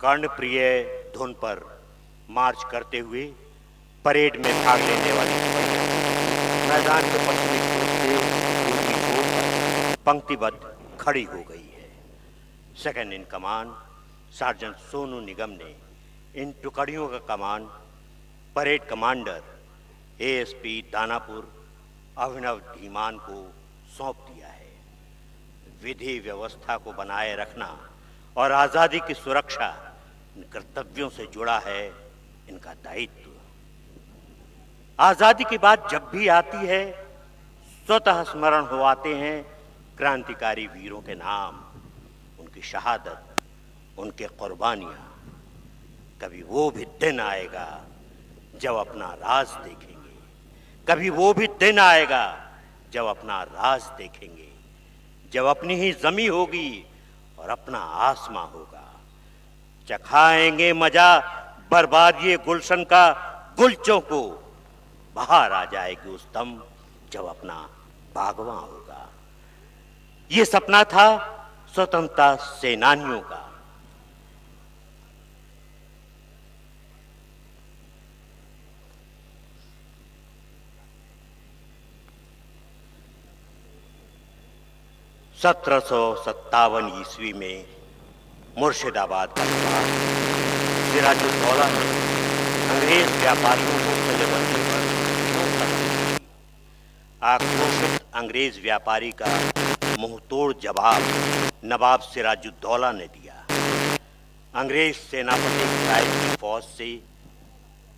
कर्णप्रिय धुन पर मार्च करते हुए परेड में भाग लेने वाली मैदान के पश्चिमी छोर से पूर्वी छोर पर पंक्तिबद्ध खड़ी हो गई है। Second in command sergeant Sonu Nigam ने इन टुकड़ियों का कमान parade commander ASP Danapur Abhinav Dhiman को सौंप दिया है। विधि व्यवस्था को बनाए रखना और आजादी की सुरक्षा इन कर्तव्यों से जुड़ा है इनका दायित्व। आजादी की बात जब भी आती है स्वतः स्मरण हो आते हैं क्रांतिकारी वीरों के नाम, उनकी शहादत, उनके कुर्बानियां। कभी वो भी दिन आएगा जब अपना राज देखेंगे, कभी वो भी दिन आएगा जब अपना राज देखेंगे, जब अपनी ही जमी होगी और अपना आसमां होगा। चखाएंगे मजा बर्बादी गुलशन का गुलचों को, बाहर आ जाएगी उस दम जब अपना बागवां होगा। ये सपना था स्वतंत्रता सेनानियों का। सत्रह 1757 ईस्वी में मुर्शिदाबाद का सिराजुद्दौला ने अंग्रेज व्यापारियों को किलेबंदी पर रोक लगाई। आक्रोशित अंग्रेज व्यापारी का मुंहतोड़ जवाब नवाब सिराजुद्दौला ने दिया। अंग्रेज सेनापति क्लाइव की फौज से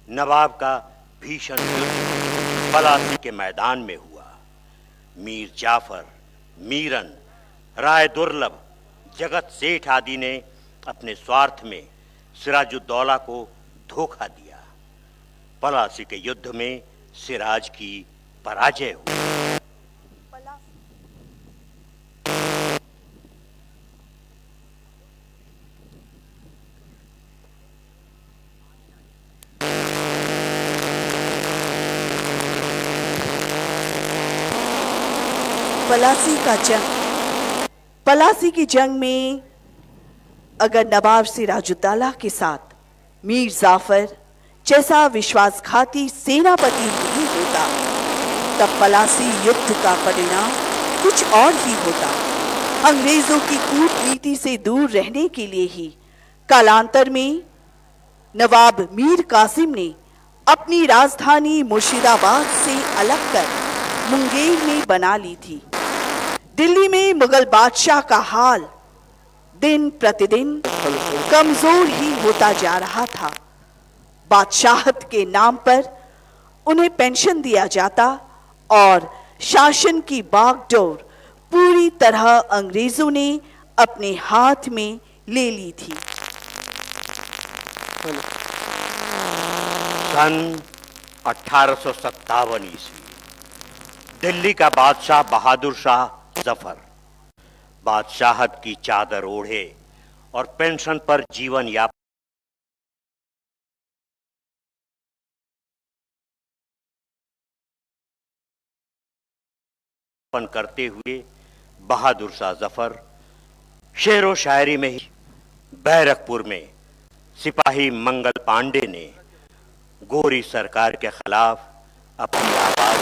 नवाब का भीषण युद्ध पलासी के मैदान में हुआ। मीर जाफर, मीरन, राय दुर्लभ, जगत सेठ आदि ने अपने स्वार्थ में सिराजुद्दौला को धोखा दिया। पलासी के युद्ध में सिराज की पराजय हुई। पलासी की जंग में अगर नवाब सिराजुद्दौला के साथ मीर जाफर जैसा विश्वासघाती सेनापति नहीं होता तब पलासी युद्ध का परिणाम कुछ और ही होता। अंग्रेजों की कूटनीति से दूर रहने के लिए ही कालांतर में नवाब मीर कासिम ने अपनी राजधानी मुर्शिदाबाद से अलग कर मुंगेर में बना ली थी। दिल्ली में मुगल बादशाह का हाल दिन प्रतिदिन कमजोर ही होता जा रहा था। बादशाहत के नाम पर उन्हें पेंशन दिया जाता और शासन की बागडोर पूरी तरह अंग्रेजों ने अपने हाथ में ले ली थी। सन 1857 ईस्वी दिल्ली का बादशाह बहादुर शाह जफर बादशाहत की चादर ओढ़े और पेंशन पर जीवन यापन करते हुए बहादुर शाह जफर शेरो शायरी में ही बैरकपुर में सिपाही मंगल पांडे ने गोरी सरकार के खिलाफ अपनी आवाज।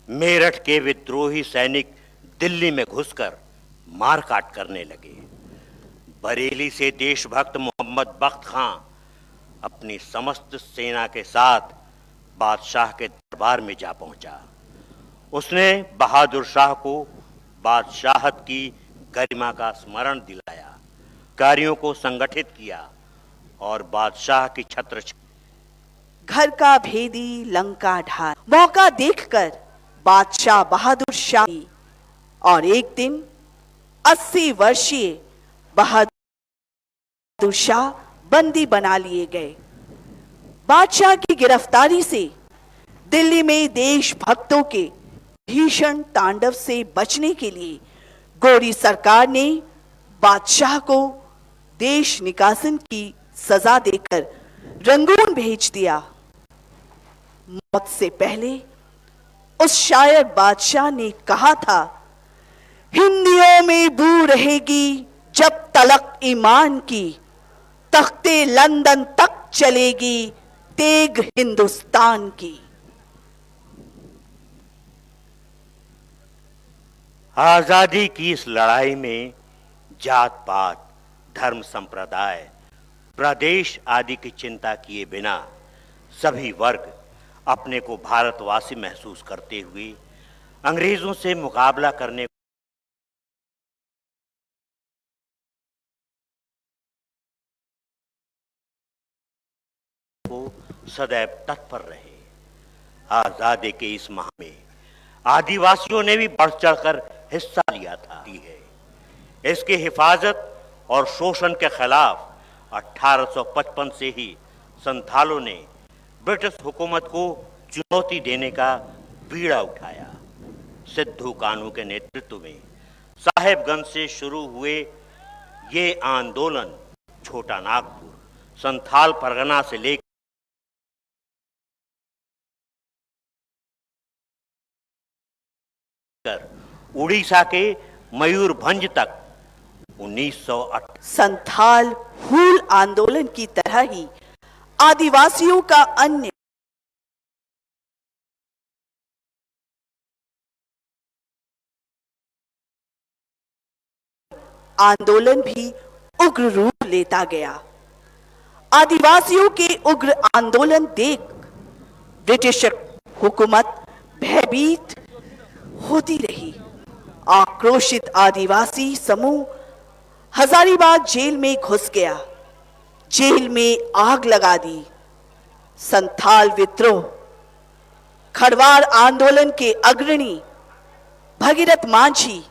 मेरठ के विद्रोही सैनिक दिल्ली में घुसकर मारकाट करने लगे। बरेली से देशभक्त मोहम्मद बख्त खां अपनी समस्त सेना के साथ बादशाह के दरबार में जा पहुंचा। उसने बहादुर शाह को बादशाहत की गरिमा का स्मरण दिलाया, कार्यों को संगठित किया और बादशाह की छत्र घर का भेदी लंका ढाल मौका देखकर बादशाह बहादुर शाह और एक दिन 80 वर्षीय बहादुर शाह बंदी बना लिए गए। बादशाह की गिरफ्तारी से दिल्ली में देशभक्तों के भीषण तांडव से बचने के लिए गोरी सरकार ने बादशाह को देश निकासन की सजा देकर रंगून भेज दिया। मौत से पहले उस शायर बादशाह ने कहा था, हिंदियों में बू रहेगी जब तलक ईमान की तख्ते लंदन तक चलेगी तेग हिंदुस्तान की। आजादी की इस लड़ाई में जात पात, धर्म, संप्रदाय, प्रदेश आदि की चिंता किए बिना सभी वर्ग अपने को भारतवासी महसूस करते हुए अंग्रेजों से मुकाबला करने को सदैव तत्पर रहे। आजादी के इस माह में आदिवासियों ने भी बढ़ चढ़कर हिस्सा लिया था। इसकी हिफाजत और शोषण के खिलाफ 1855 से ही संथालों ने ब्रिटिश हुकूमत को चुनौती देने का बीड़ा उठाया। सिद्धू कानू के नेतृत्व में साहेबगंज से शुरू हुए ये आंदोलन छोटा नागपुर, संथाल परगना से लेकर उड़ीसा के मयूरभंज तक 1908 संथाल हूल आंदोलन की तरह ही आदिवासियों का अन्य आंदोलन भी उग्र रूप लेता गया। आदिवासियों के उग्र आंदोलन देख ब्रिटिश हुकूमत भयभीत होती रही। आक्रोशित आदिवासी समूह हजारीबाग जेल में घुस गया, जेल में आग लगा दी। संथाल विद्रोह, खड़वार आंदोलन के अग्रणी भगीरथ मांझी,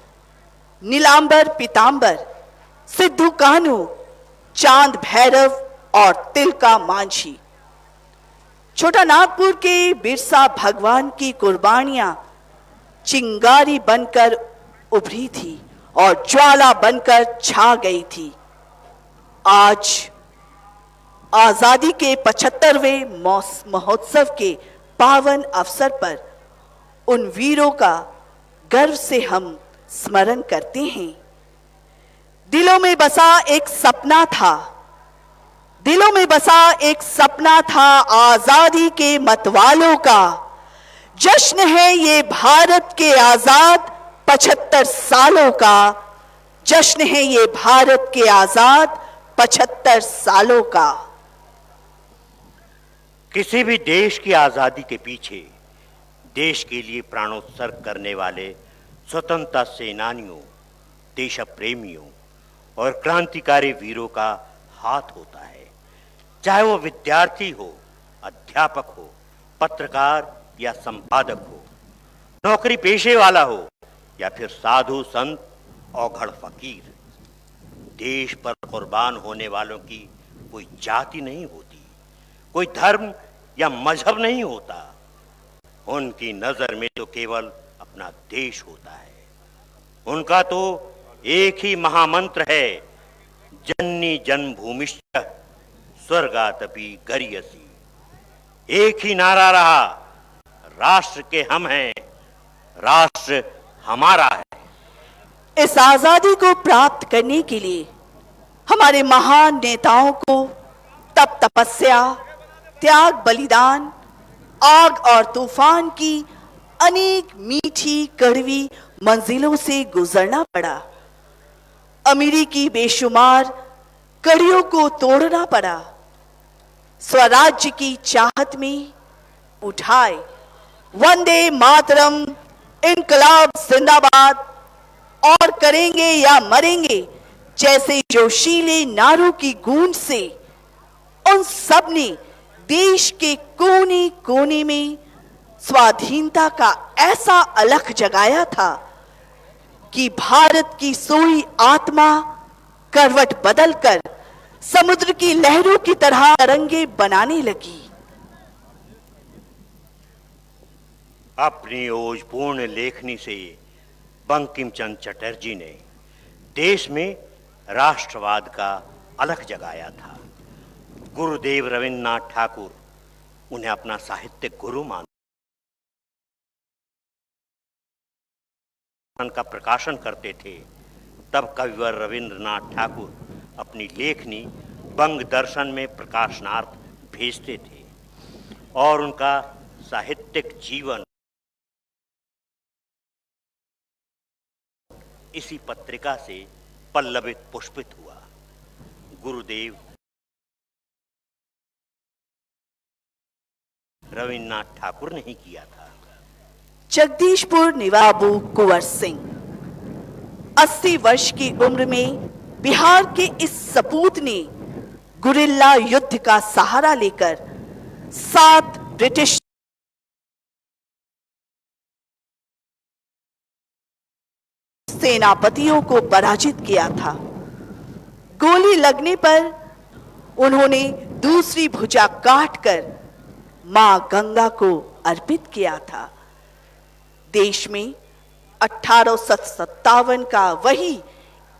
नीलांबर पीतांबर, सिद्धू कान्हू, चांद भैरव और तिलका मांझी। छोटा नागपुर के बिरसा भगवान की कुर्बानियां चिंगारी बनकर उभरी थी और ज्वाला बनकर छा गई थी। आज आजादी के 75वें महोत्सव के पावन अवसर पर उन वीरों का गर्व से हम स्मरण करते हैं। दिलों में बसा एक सपना था, दिलों में बसा एक सपना था आजादी के मतवालों का। जश्न है ये भारत के आजाद 75 सालों का। जश्न है ये भारत के आजाद 75 सालों का। किसी भी देश की आजादी के पीछे देश के लिए प्राणोत्सर्ग करने वाले स्वतंत्रता सेनानियों, देश प्रेमियों और क्रांतिकारी वीरों का हाथ होता है। चाहे वो विद्यार्थी हो, अध्यापक हो, पत्रकार या संपादक हो, नौकरी पेशे वाला हो या फिर साधु संत औघड़ फकीर। देश पर कुर्बान होने वालों की कोई जाति नहीं होती, कोई धर्म या मजहब नहीं होता। उनकी नजर में तो केवल अपना देश होता है। उनका तो एक ही महामंत्र है, जननी जन्मभूमिश्च स्वर्गादपि गरीयसी। एक ही नारा रहा, राष्ट्र के हम हैं, राष्ट्र हमारा है। इस आजादी को प्राप्त करने के लिए हमारे महान नेताओं को तप तपस्या, त्याग, बलिदान, आग और तूफान की अनेक मीठी कड़वी मंजिलों से गुजरना पड़ा। अमीरी की बेशुमार कड़ियों को तोड़ना पड़ा। स्वराज्य की चाहत में उठाए वंदे मातरम, इनकलाब जिंदाबाद और करेंगे या मरेंगे जैसे जोशीले नारों की गूंज से उन सब ने देश के कोने कोने में स्वाधीनता का ऐसा अलख जगाया था कि भारत की सोई आत्मा करवट बदलकर समुद्र की लहरों की तरह तरंगे बनाने लगी। अपनी ओजपूर्ण लेखनी से बंकिम चंद्र चटर्जी ने देश में राष्ट्रवाद का अलख जगाया था। गुरुदेव रविन्द्रनाथ ठाकुर उन्हें अपना साहित्यिक गुरु मानते का प्रकाशन करते थे। तब कविवर रविंद्रनाथ ठाकुर अपनी लेखनी बंग दर्शन में प्रकाशनार्थ भेजते थे और उनका साहित्यिक जीवन इसी पत्रिका से पल्लवित पुष्पित हुआ। गुरुदेव रविन्द्रनाथ ठाकुर ने ही किया था। जगदीशपुर निवाबू कुंवर सिंह 80 वर्ष की उम्र में बिहार के इस सपूत ने गुरिल्ला युद्ध का सहारा लेकर 7 ब्रिटिश सेनापतियों को पराजित किया था। गोली लगने पर उन्होंने दूसरी भुजा काटकर मां गंगा को अर्पित किया था। देश में 1857 का वही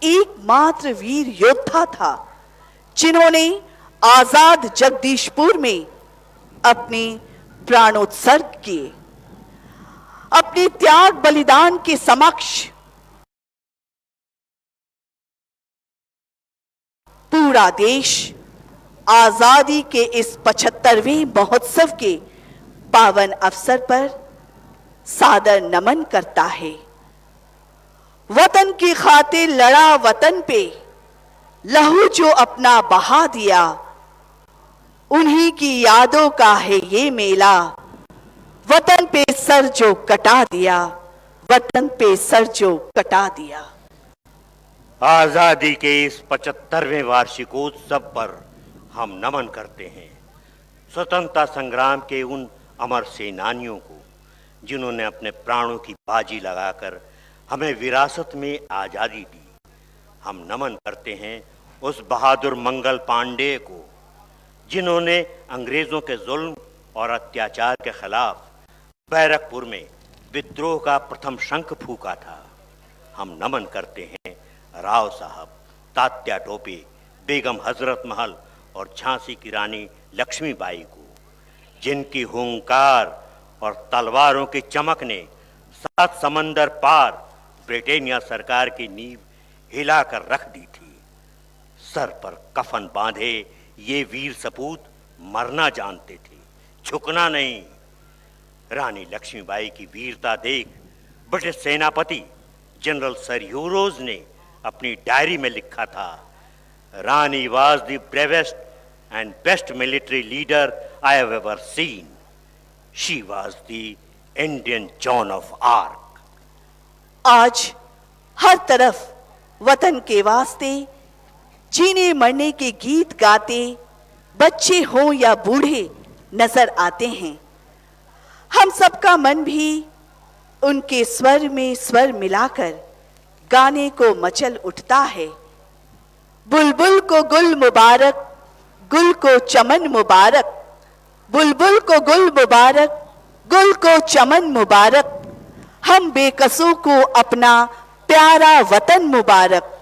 एकमात्र वीर योद्धा था जिन्होंने आजाद जगदीशपुर में अपने प्राणोत्सर्ग किए। अपने त्याग बलिदान के समक्ष पूरा देश आजादी के इस 75वें महोत्सव के पावन अवसर पर सादर नमन करता है। वतन की खातिर लड़ा वतन पे लहू जो अपना बहा दिया, उन्हीं की यादों का है ये मेला। वतन पे सर जो कटा दिया, वतन पे सर जो कटा दिया। आजादी के इस 75वें वार्षिकोत्सव पर हम नमन करते हैं स्वतंत्रता संग्राम के उन अमर सेनानियों को जिन्होंने अपने प्राणों की बाजी लगाकर हमें विरासत में आजादी दी। हम नमन करते हैं उस बहादुर मंगल पांडे को जिन्होंने अंग्रेजों के जुल्म और अत्याचार के खिलाफ बैरकपुर में विद्रोह का प्रथम शंख फूंका था। हम नमन करते हैं राव साहब, तात्या टोपे, बेगम हजरत महल और झांसी की रानी लक्ष्मीबाई को, जिनकी हुंकार और तलवारों की चमक ने 7 समंदर पार ब्रिटेनिया सरकार की नींव हिलाकर रख दी थी। सर पर कफन बांधे ये वीर सपूत मरना जानते थे, झुकना नहीं। रानी लक्ष्मीबाई की वीरता देख ब्रिटिश सेनापति जनरल सर यूरोज ने अपनी डायरी में लिखा था, Rani was the bravest and best military leader I have ever seen. She was the Indian Joan of Arc. आज हर तरफ वतन के वास्ते जीने मरने के गीत गाते बच्चे हों या बूढ़े नजर आते हैं। हम सबका मन भी उनके स्वर में स्वर मिलाकर गाने को मचल उठता है। बुलबुल को गुल मुबारक, गुल को चमन मुबारक, बुलबुल को गुल मुबारक, गुल को चमन मुबारक। हम बेकसों को अपना प्यारा वतन मुबारक।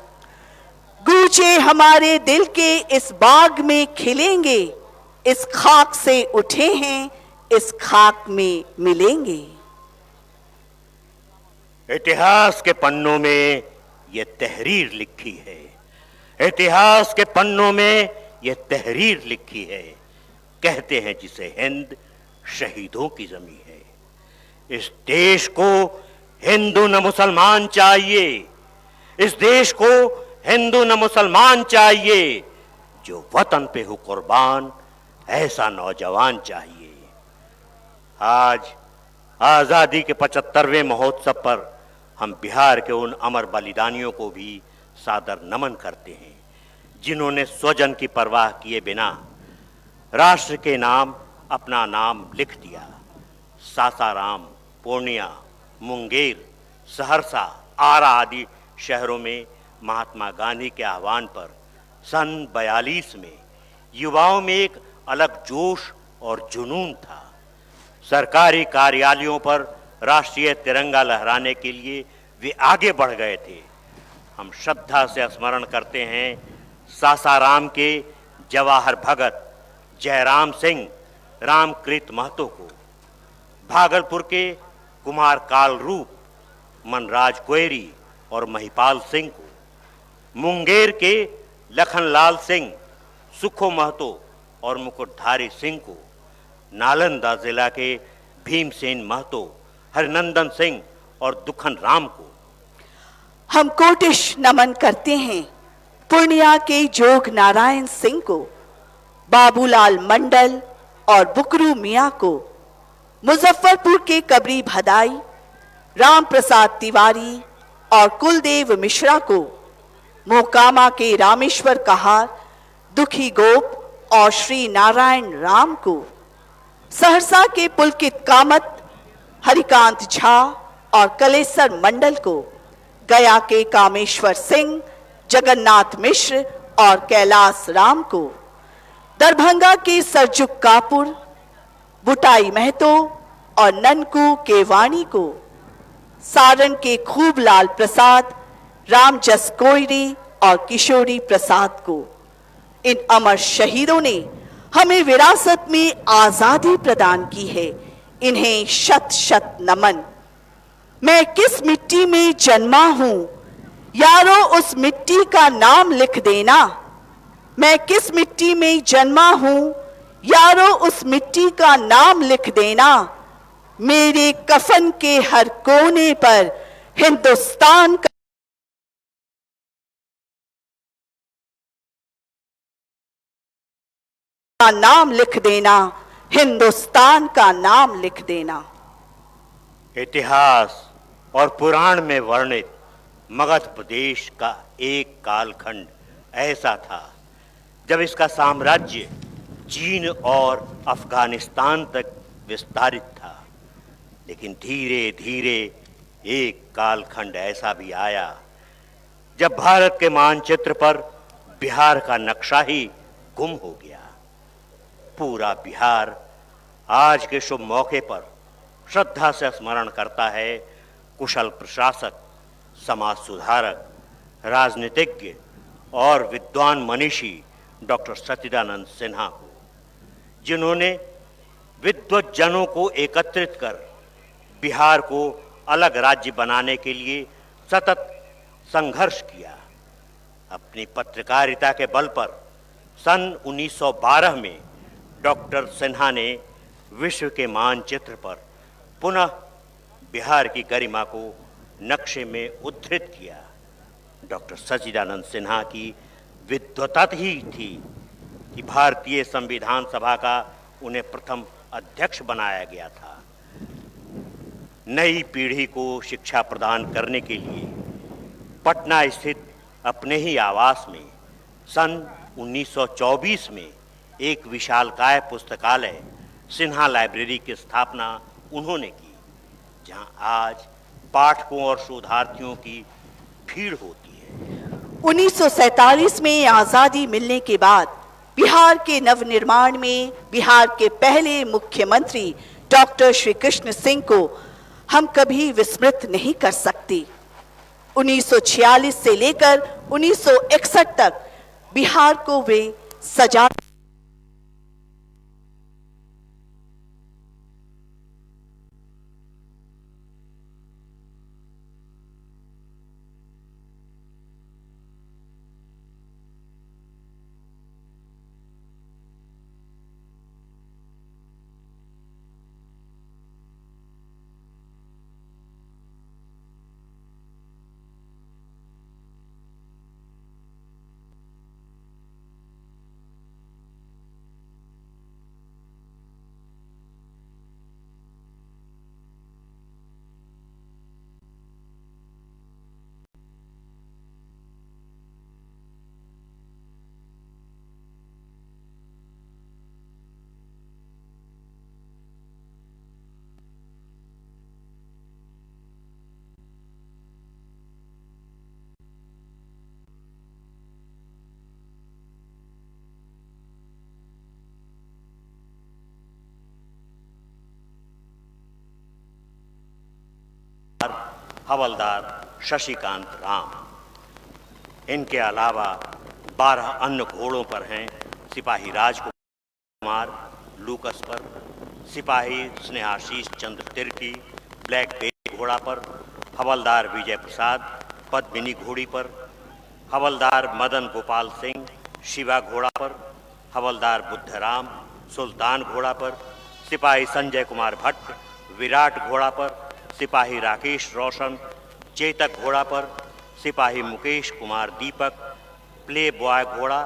गूंजे हमारे दिल के इस बाग में खिलेंगे, इस खाक से उठे हैं, इस खाक में मिलेंगे। इतिहास के पन्नों में ये तहरीर लिखी है, इतिहास के पन्नों में ये तहरीर लिखी है। कहते हैं जिसे हिंद शहीदों की जमी है। इस देश को हिंदू न मुसलमान चाहिए, इस देश को हिंदू न मुसलमान चाहिए। जो वतन पे हो कुर्बान ऐसा नौजवान चाहिए। आज आजादी के 75वें महोत्सव पर हम बिहार के उन अमर बलिदानियों को भी सादर नमन करते हैं जिन्होंने स्वजन की परवाह किए बिना राष्ट्र के नाम अपना नाम लिख दिया। सासाराम, पूर्णिया, मुंगेर, सहरसा, आरा आदि शहरों में महात्मा गांधी के आह्वान पर सन 42 में युवाओं में एक अलग जोश और जुनून था। सरकारी कार्यालयों पर राष्ट्रीय तिरंगा लहराने के लिए वे आगे बढ़ गए थे। हम श्रद्धा से स्मरण करते हैं सासाराम के जवाहर भगत, जयराम सिंह, रामकृत महतो को, भागलपुर के कुमार काल रूप, मनराज कोयरी और महिपाल सिंह को, मुंगेर के लखनलाल सिंह, सुखो महतो और मुकुटधारी सिंह को, नालंदा जिला के भीमसेन महतो, हरिनंदन सिंह और दुखन राम को। हम कोटिश नमन करते हैं पूर्णिया के जोग नारायण सिंह को, बाबूलाल मंडल और बुकरू मियां को, मुजफ्फरपुर के कबरी भदाई, राम प्रसाद तिवारी और कुलदेव मिश्रा को, मोकामा के रामेश्वर कहार, दुखी गोप और श्री नारायण राम को, सहरसा के पुलकित कामत, हरिकांत झा और कलेसर मंडल को, गया के कामेश्वर सिंह, जगन्नाथ मिश्र और कैलाश राम को, दरभंगा के सरजुग कापुर, बुटाई महतो और ननकू केवाणी को, सारण के खूबलाल प्रसाद, रामजस कोयरी और किशोरी प्रसाद को। इन अमर शहीदों ने हमें विरासत में आजादी प्रदान की है। इन्हें शत शत नमन। मैं किस मिट्टी में जन्मा हूं, यारो उस मिट्टी का नाम लिख देना। मैं किस मिट्टी में जन्मा हूं, यारो उस मिट्टी का नाम लिख देना। मेरे कफन के हर कोने पर हिंदुस्तान का नाम लिख देना, हिंदुस्तान का नाम लिख देना। इतिहास और पुराण में वर्णित मगध प्रदेश का एक कालखंड ऐसा था जब इसका साम्राज्य चीन और अफगानिस्तान तक विस्तारित था। लेकिन धीरे धीरे एक कालखंड ऐसा भी आया जब भारत के मानचित्र पर बिहार का नक्शा ही गुम हो गया। पूरा बिहार आज के शुभ मौके पर श्रद्धा से स्मरण करता है कुशल प्रशासक, समाज सुधारक, राजनीतिज्ञ और विद्वान मनीषी डॉक्टर सच्चिदानंद सिन्हा को, जिन्होंने विद्वज्जनों को एकत्रित कर बिहार को अलग राज्य बनाने के लिए सतत संघर्ष किया। अपनी पत्रकारिता के बल पर सन 1912 में डॉक्टर सिन्हा ने विश्व के मानचित्र पर पुनः बिहार की गरिमा को नक्शे में उद्धृत किया। डॉक्टर सच्चिदानंद सिन्हा की विद्वता ही थी कि भारतीय संविधान सभा का उन्हें प्रथम अध्यक्ष बनाया गया था। नई पीढ़ी को शिक्षा प्रदान करने के लिए पटना स्थित अपने ही आवास में सन 1924 में एक विशालकाय पुस्तकालय सिन्हा लाइब्रेरी की स्थापना उन्होंने की, जहां आज पाठकों और शोधार्थियों की भीड़ होती है। 1947 में आजादी मिलने के बाद बिहार के नवनिर्माण में बिहार के पहले मुख्यमंत्री डॉक्टर श्री कृष्ण सिंह को हम कभी विस्मृत नहीं कर सकते। 1946 से लेकर 1961 तक बिहार को वे सजा हवलदार शशिकांत राम। इनके अलावा 12 अन्य घोड़ों पर हैं सिपाही राजकुमार लूकस पर, सिपाही स्नेहाशीष चंद्र तिर्की ब्लैक बेल घोड़ा पर, हवलदार विजय प्रसाद पद्मिनी घोड़ी पर, हवलदार मदन गोपाल सिंह शिवा घोड़ा पर, हवलदार बुद्धराम सुल्तान घोड़ा पर, सिपाही संजय कुमार भट्ट विराट घोड़ा पर, सिपाही राकेश रोशन चेतक घोड़ा पर, सिपाही मुकेश कुमार दीपक प्ले बॉय घोड़ा,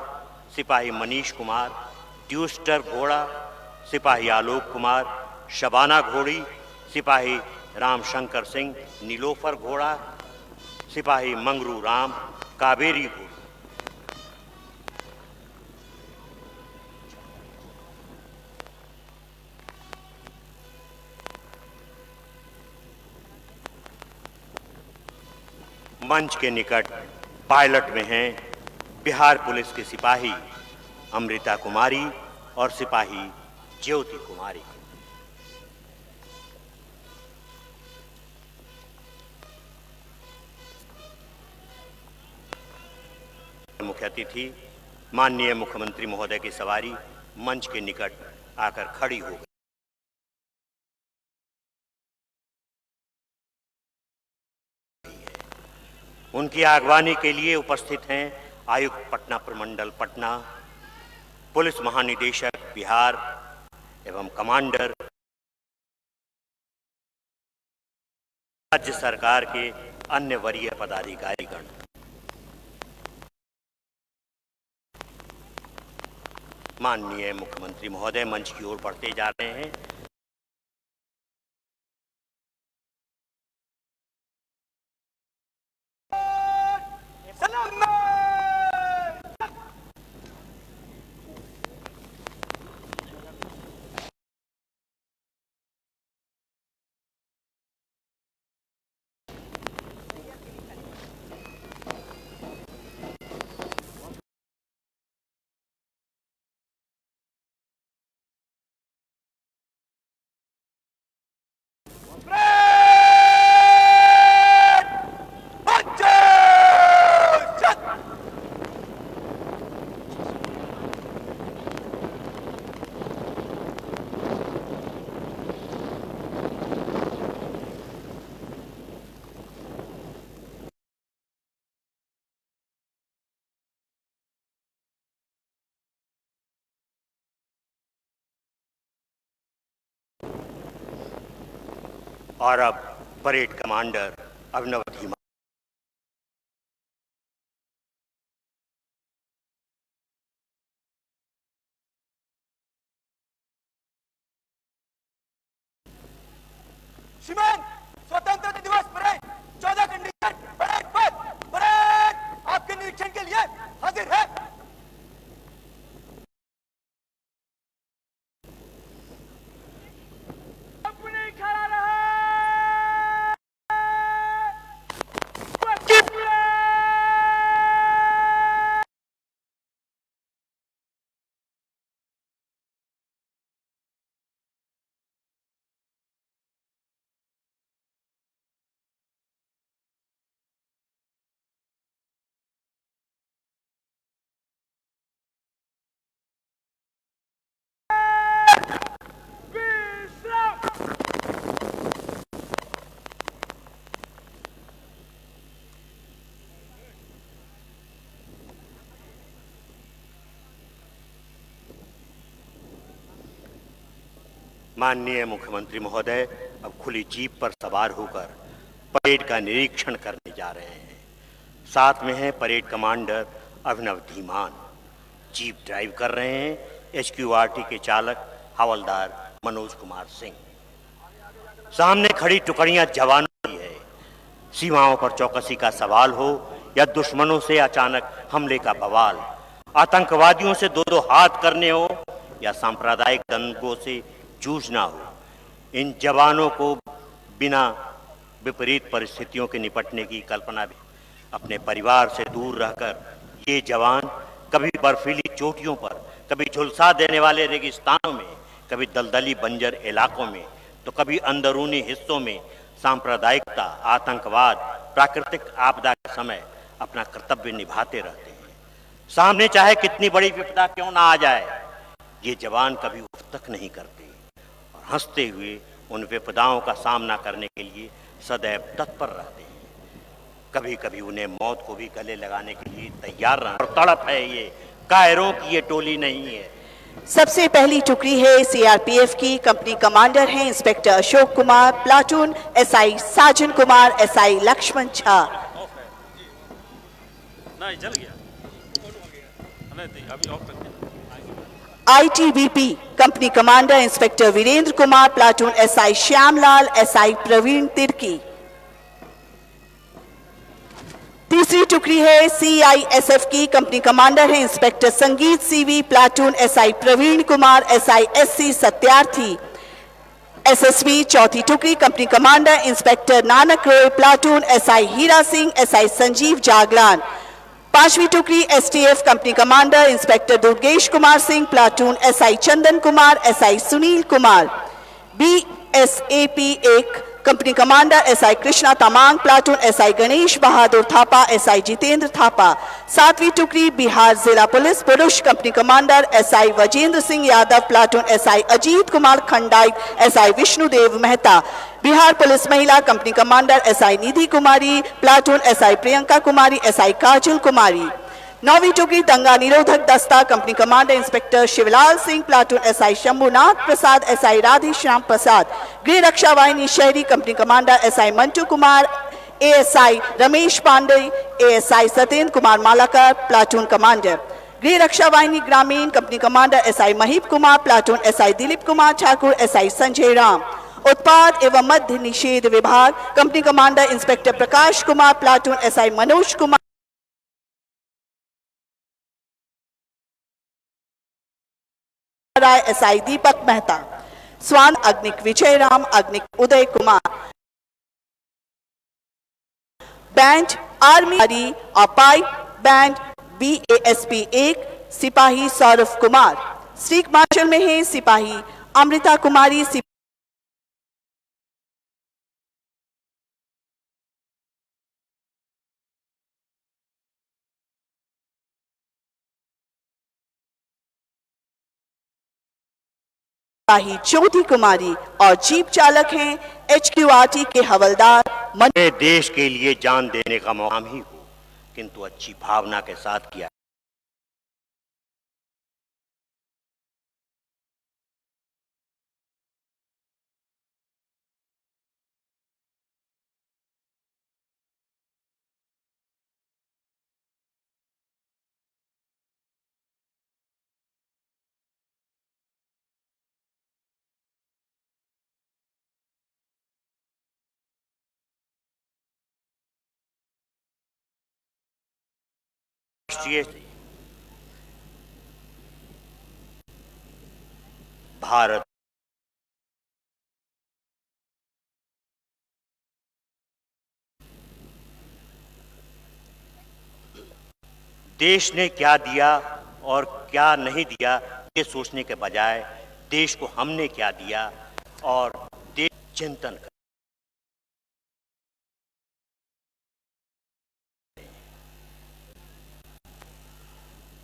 सिपाही मनीष कुमार ट्यूस्टर घोड़ा, सिपाही आलोक कुमार शबाना घोड़ी, सिपाही रामशंकर सिंह नीलोफर घोड़ा, सिपाही मंगरू राम कावेरी घोड़ी। मंच के निकट पायलट में हैं बिहार पुलिस के सिपाही अमृता कुमारी और सिपाही ज्योति कुमारी। मुख्य अतिथि माननीय मुख्यमंत्री महोदय की सवारी मंच के निकट आकर खड़ी हो गई। उनकी आगवानी के लिए उपस्थित हैं आयुक्त पटना प्रमंडल पटना, पुलिस महानिदेशक बिहार एवं कमांडर, राज्य सरकार के अन्य वरीय पदाधिकारीगण। माननीय मुख्यमंत्री महोदय मंच की ओर बढ़ते जा रहे हैं। और अब परेड कमांडर अभिनव धीमान। श्रीमान, स्वतंत्रता दिवस परेड 14 कंडीशन परेड पर परेड आपके निरीक्षण के लिए हाजिर है। अपने खड़ा रहा। माननीय मुख्यमंत्री महोदय अब खुली जीप पर सवार होकर परेड का निरीक्षण करने जा रहे हैं। साथ में हैं परेड कमांडर अभिनव धीमान, जीप ड्राइव कर रहे हैं HQRT के चालक हवलदार मनोज कुमार सिंह। सामने खड़ी टुकड़ियां जवानों की है। सीमाओं पर चौकसी का सवाल हो या दुश्मनों से अचानक हमले का बवाल, आतंकवादियों से दो दो हाथ करने हो या सांप्रदायिक दंगों से जूझना हो, इन जवानों को बिना विपरीत परिस्थितियों के निपटने की कल्पना भी। अपने परिवार से दूर रहकर ये जवान कभी बर्फीली चोटियों पर, कभी झुलसा देने वाले रेगिस्तानों में, कभी दलदली बंजर इलाकों में, तो कभी अंदरूनी हिस्सों में सांप्रदायिकता, आतंकवाद, प्राकृतिक आपदा के समय अपना कर्तव्य निभाते रहते हैं। सामने चाहे कितनी बड़ी विपदा क्यों ना आ जाए, ये जवान कभी उफ तक नहीं करते और हंसते हुए उन विपदाओं का सामना करने के लिए सदैव तत्पर रहते हैं। कभी कभी उन्हें मौत को भी गले लगाने के लिए तैयार रहना और तड़प है ये, कायरों की ये टोली नहीं है। सबसे पहली टुकड़ी है सीआरपीएफ की। कंपनी कमांडर हैं inspector Ashok Kumar, platoon SI Sajan Kumar, SI Laxman Jha. नहीं जल गया, नहीं अभी ऑफ रखिए। ITBP company commander inspector Virendra Kumar, platoon SI Shyamlal, SI Praveen Tirkey. तीसरी टुकड़ी है सीआईएसएफ की। कंपनी कमांडर है inspector Sangeet CV, platoon SI Praveen Kumar, SI SC Satyarthi. SSB चौथी टुकड़ी company commander inspector Nanak Roy, platoon SI Hira Singh, SI Sanjeev Jaglan. पांचवी टुकड़ी STF company commander inspector Durgesh Kumar Singh, platoon SI Chandan Kumar, SI Sunil Kumar. BSAP एक company commander SI Krishna Tamang, platoon SI Ganesh Bahadur Thapa, SI Jitendra Thapa. सातवीं टुकड़ी बिहार जिला पुलिस पुरुष company commander SI Vajendra Singh Yadav, platoon SI Ajit Kumar Khandait, SI Vishnudev Mehta. Bihar police महिला company commander SI Nidhi Kumari, platoon SI Priyanka Kumari, SI Kajal Kumari. नौवीं टुकड़ी दंगा निरोधक दस्ता company commander inspector Shivlal Singh, platoon SI Shambhunath Prasad, SI Radheshyam Prasad. गृह रक्षा वाहिनी शहरी company commander SI Mantu Kumar, ASI Ramesh Pandey, ASI Satyendra Kumar Malakar, platoon commander. गृह रक्षा वाहिनी ग्रामीण company commander SI Mahip Kumar, platoon SI Dilip Kumar Thakur, SI Sanjay Ram. उत्पाद एवं मद्य निषेध विभाग company commander inspector Prakash Kumar, platoon SI Manoj Kumar, SI Deepak Mehta. स्वान अग्निक विजय राम, अग्निक Uday Kumar. Band army अपाई band बीएएसपी एक सिपाही सौरभ कुमार। स्ट्रीक मार्शल में है सिपाही अमृता कुमारी, सिपाही ज्योति कुमारी और जीप चालक हैं एचक्यूआरटी के हवलदार मेरे देश के लिए जान देने का मौका ही हो, किंतु अच्छी भावना के साथ किया। राष्ट्रीय भारत देश ने क्या दिया और क्या नहीं दिया ये सोचने के बजाय देश को हमने क्या दिया और देश चिंतन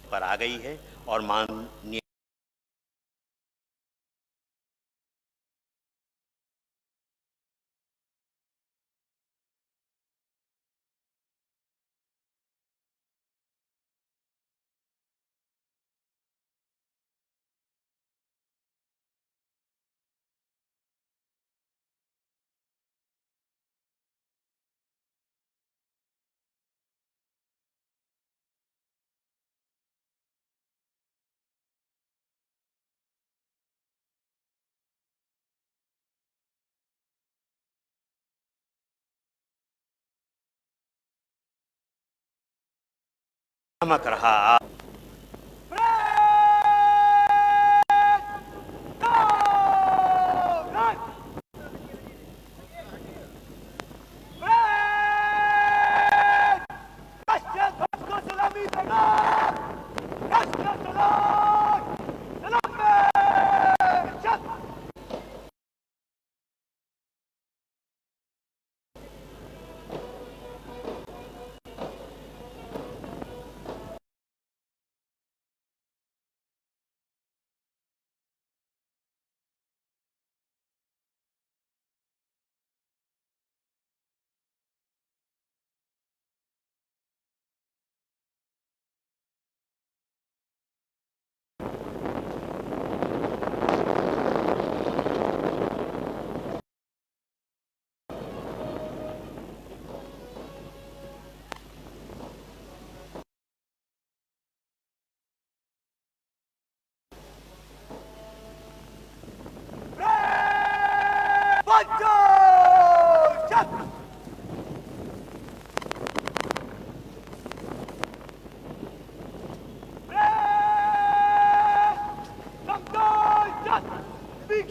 पर आ गई है और माननीय चमक रहा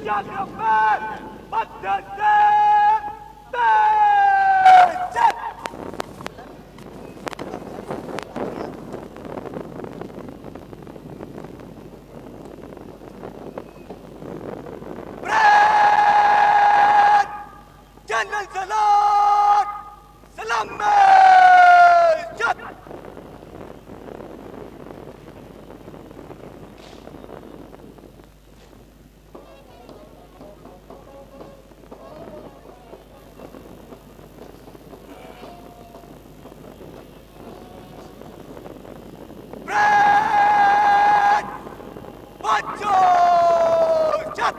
यात्रा पर मध्य से तेज चल। जनरल सलाम सलाम में जब बच्चों जब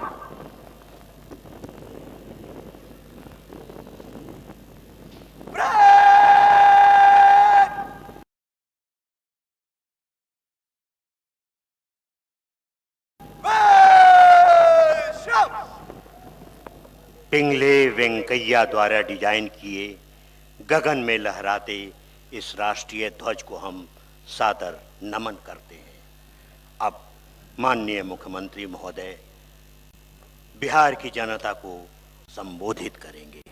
पिंगले वेंकैया द्वारा डिजाइन किए गगन में लहराते इस राष्ट्रीय ध्वज को हम सादर नमन करते हैं। अब माननीय मुख्यमंत्री महोदय बिहार की जनता को संबोधित करेंगे।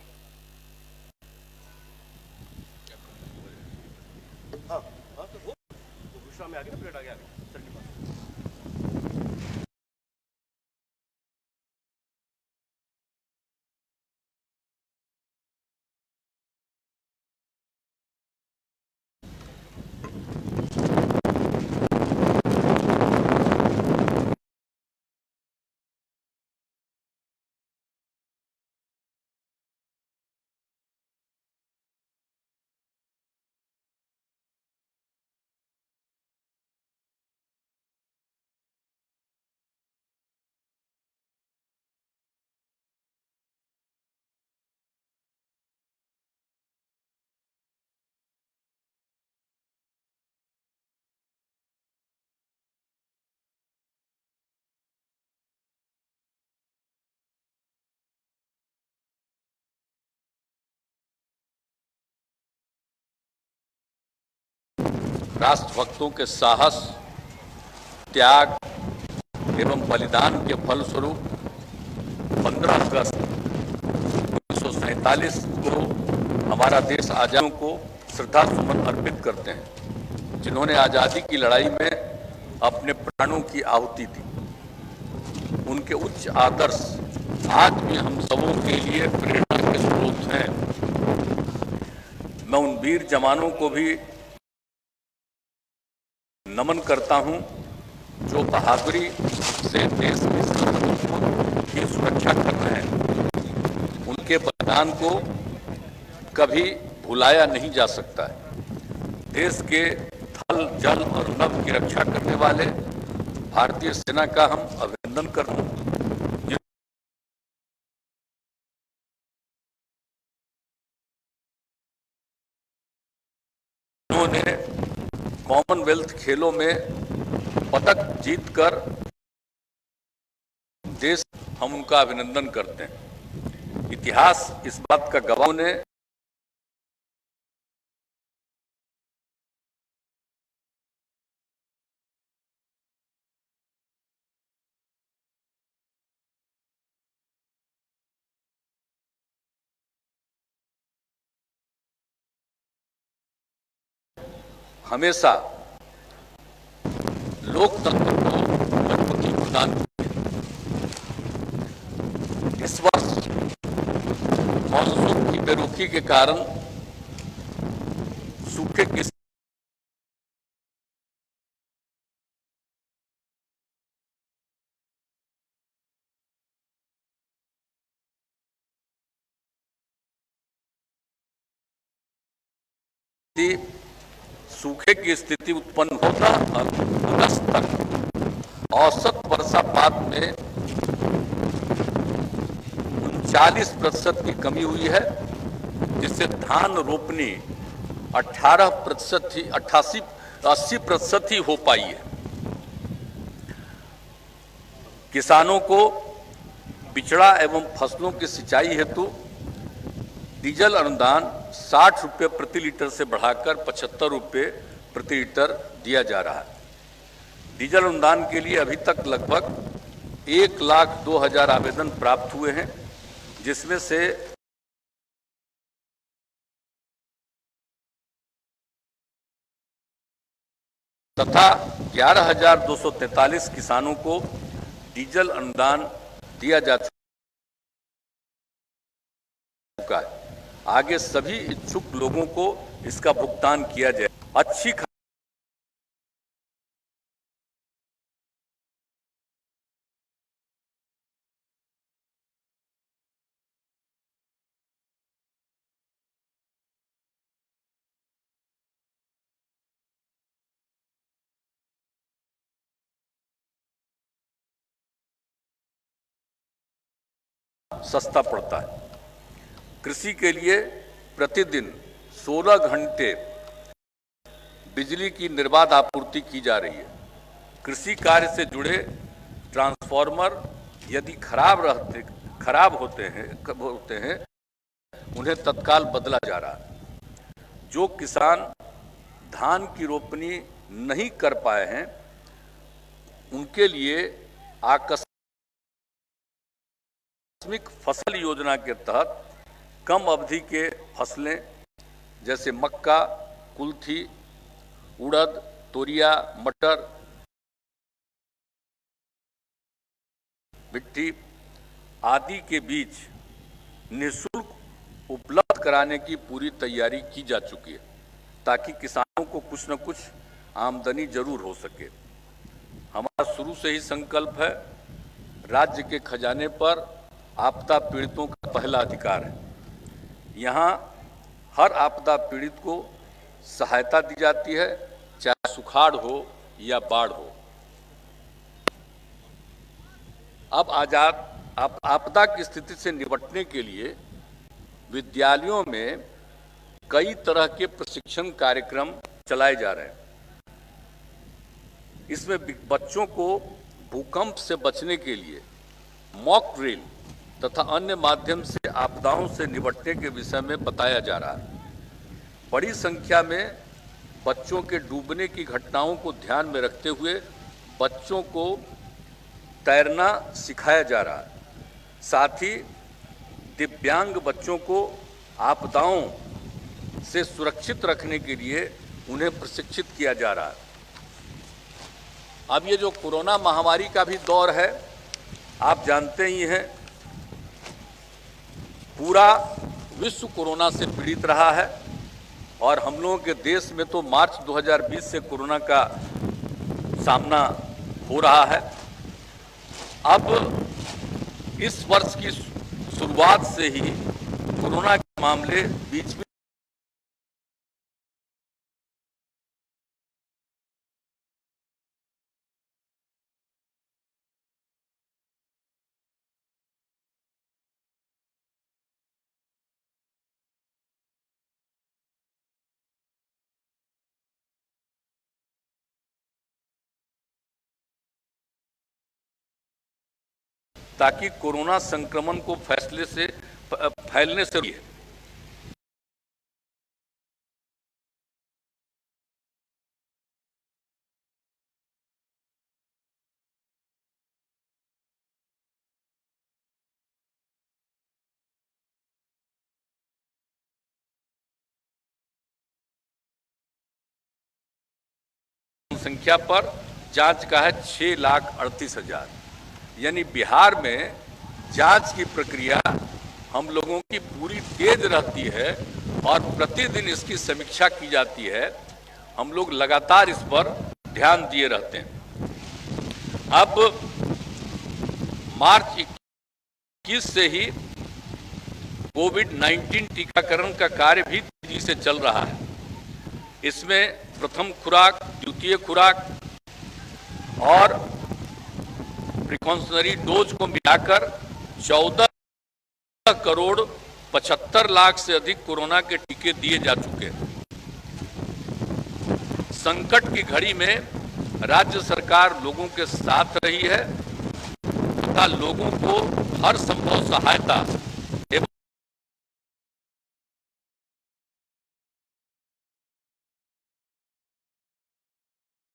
राष्ट्रभक्तों के साहस, त्याग एवं बलिदान के फलस्वरूप 15 अगस्त 1947 को हमारा देश आजादियों को श्रद्धा सुमन अर्पित करते हैं, जिन्होंने आज़ादी की लड़ाई में अपने प्राणों की आहुति दी। उनके उच्च आदर्श आज भी हम सबों के लिए प्रेरणा के स्रोत हैं। मैं उन वीर जवानों को भी नमन करता हूं, जो बहादुरी से देश की सार्वभौमिकता की सुरक्षा कर रहे हैं। उनके बलिदान को कभी भुलाया नहीं जा सकता है। देश के थल, जल और नभ की रक्षा करने वाले भारतीय सेना का हम अभिनंदन करते हैं। उन्होंने कॉमनवेल्थ खेलों में पदक जीतकर देश, हम उनका अभिनंदन करते हैं। इतिहास इस बात का गवाह ने हमेशा लोकतंत्र को मजबूती प्रदान की। इस वर्ष मानसून की बेरुखी के कारण सूखे की सूखे की स्थिति उत्पन्न होता और अगस्त तक औसत वर्षापात में 39% की कमी हुई है, जिससे धान रोपनी 80% ही हो पाई है। किसानों को बिचड़ा एवं फसलों की सिंचाई हेतु डीजल अनुदान 60 रुपये प्रति लीटर से बढ़ाकर 75 रुपये प्रति लीटर दिया जा रहा है। डीजल अनुदान के लिए अभी तक लगभग 1,02,000 आवेदन प्राप्त हुए हैं, जिसमें से तथा 11,243 किसानों को डीजल अनुदान दिया जा चुका है। आगे सभी इच्छुक लोगों को इसका भुगतान किया जाए। अच्छी सस्ता पड़ता है। कृषि के लिए प्रतिदिन 16 घंटे बिजली की निर्बाध आपूर्ति की जा रही है। कृषि कार्य से जुड़े ट्रांसफार्मर यदि खराब होते हैं उन्हें तत्काल बदला जा रहा है। जो किसान धान की रोपनी नहीं कर पाए हैं उनके लिए आकस्मिक फसल योजना के तहत कम अवधि के फसलें जैसे मक्का, कुल्थी, उड़द, तोरिया, मटर, मिट्टी आदि के बीज निःशुल्क उपलब्ध कराने की पूरी तैयारी की जा चुकी है, ताकि किसानों को कुछ न कुछ आमदनी जरूर हो सके। हमारा शुरू से ही संकल्प है, राज्य के खजाने पर आपदा पीड़ितों का पहला अधिकार है। यहाँ हर आपदा पीड़ित को सहायता दी जाती है, चाहे सुखाड़ हो या बाढ़ हो। अब आपदा की स्थिति से निपटने के लिए विद्यालयों में कई तरह के प्रशिक्षण कार्यक्रम चलाए जा रहे हैं। इसमें बच्चों को भूकंप से बचने के लिए मॉक ड्रिल तथा अन्य माध्यम से आपदाओं से निपटने के विषय में बताया जा रहा है। बड़ी संख्या में बच्चों के डूबने की घटनाओं को ध्यान में रखते हुए बच्चों को तैरना सिखाया जा रहा है। साथ ही दिव्यांग बच्चों को आपदाओं से सुरक्षित रखने के लिए उन्हें प्रशिक्षित किया जा रहा है। अब ये जो कोरोना महामारी का भी दौर है, आप जानते ही हैं, पूरा विश्व कोरोना से पीड़ित रहा है और हम लोगों के देश में तो मार्च 2020 से कोरोना का सामना हो रहा है। अब इस वर्ष की शुरुआत से ही कोरोना के मामले बीच में ताकि कोरोना संक्रमण को फैलने से रोके। संख्या पर जांच का है 6,38,000, यानी बिहार में जांच की प्रक्रिया हम लोगों की पूरी तेज रहती है और प्रतिदिन इसकी समीक्षा की जाती है। हम लोग लगातार इस पर ध्यान दिए रहते हैं। अब मार्च 21 से ही कोविड-19 टीकाकरण का कार्य भी तेजी से चल रहा है। इसमें प्रथम खुराक, द्वितीय खुराक और प्रिकॉशनरी डोज को मिलाकर 14,75,00,000 से अधिक कोरोना के टीके दिए जा चुके हैं। संकट की घड़ी में राज्य सरकार लोगों के साथ रही है तथा लोगों को हर संभव सहायता एवं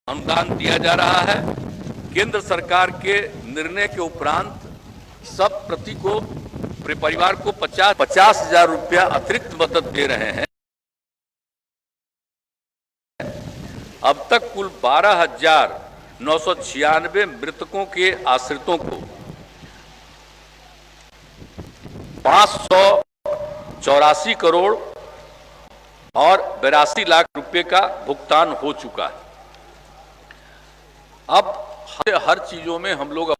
अनुदान दिया जा रहा है। केंद्र सरकार के निर्णय के उपरांत सब प्रति को परिवार को 50,000 रुपया अतिरिक्त मदद दे रहे हैं। अब तक कुल 12,996 मृतकों के आश्रितों को 584 करोड़ और 82 लाख रुपए का भुगतान हो चुका है। अब हर चीजों में हम लोग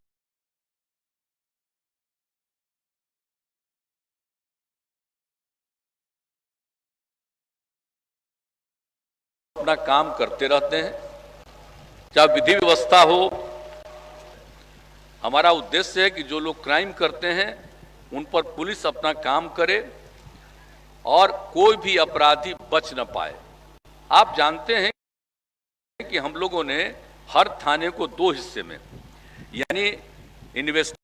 अपना काम करते रहते हैं, चाहे विधि व्यवस्था हो। हमारा उद्देश्य है कि जो लोग क्राइम करते हैं उन पर पुलिस अपना काम करे और कोई भी अपराधी बच न पाए। आप जानते हैं कि हम लोगों ने हर थाने को 2 हिस्से में, यानी इन्वेस्ट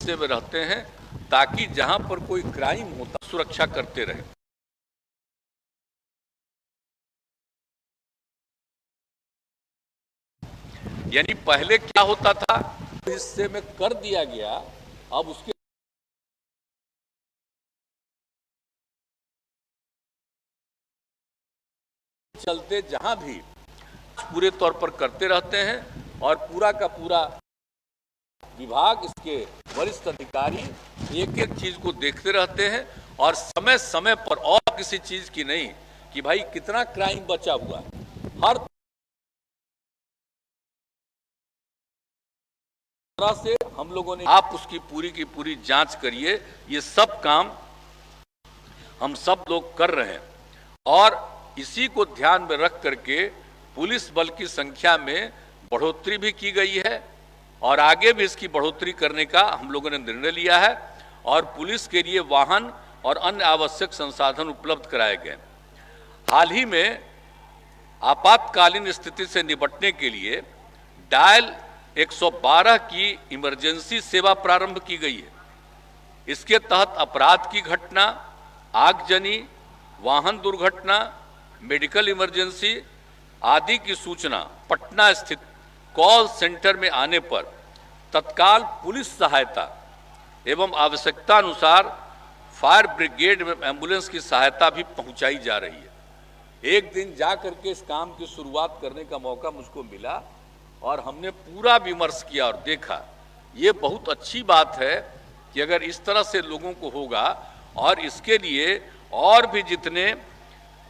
में रहते हैं ताकि जहां पर कोई क्राइम होता सुरक्षा करते रहे। यानी पहले क्या होता था, हिस्से में कर दिया गया, अब उसके चलते जहां भी पूरे तौर पर करते रहते हैं और पूरा का पूरा विभाग, इसके वरिष्ठ अधिकारी एक एक चीज को देखते रहते हैं और समय समय पर, और किसी चीज की नहीं कि भाई कितना क्राइम बचा हुआ है, हर तरह से हम लोगों ने, आप उसकी पूरी की पूरी जांच करिए। ये सब काम हम सब लोग कर रहे हैं और इसी को ध्यान में रख करके पुलिस बल की संख्या में बढ़ोतरी भी की गई है और आगे भी इसकी बढ़ोतरी करने का हम लोगों ने निर्णय लिया है और पुलिस के लिए वाहन और अन्य आवश्यक संसाधन उपलब्ध कराए गए। हाल ही में आपातकालीन स्थिति से निपटने के लिए डायल 112 की इमरजेंसी सेवा प्रारंभ की गई है। इसके तहत अपराध की घटना, आगजनी, वाहन दुर्घटना, मेडिकल इमरजेंसी आदि की सूचना पटना स्थित कॉल सेंटर में आने पर तत्काल पुलिस सहायता एवं आवश्यकता अनुसार फायर ब्रिगेड में एम्बुलेंस की सहायता भी पहुंचाई जा रही है। एक दिन जा करके इस काम की शुरुआत करने का मौका मुझको मिला और हमने पूरा विमर्श किया और देखा, ये बहुत अच्छी बात है कि अगर इस तरह से लोगों को होगा और इसके लिए और भी जितने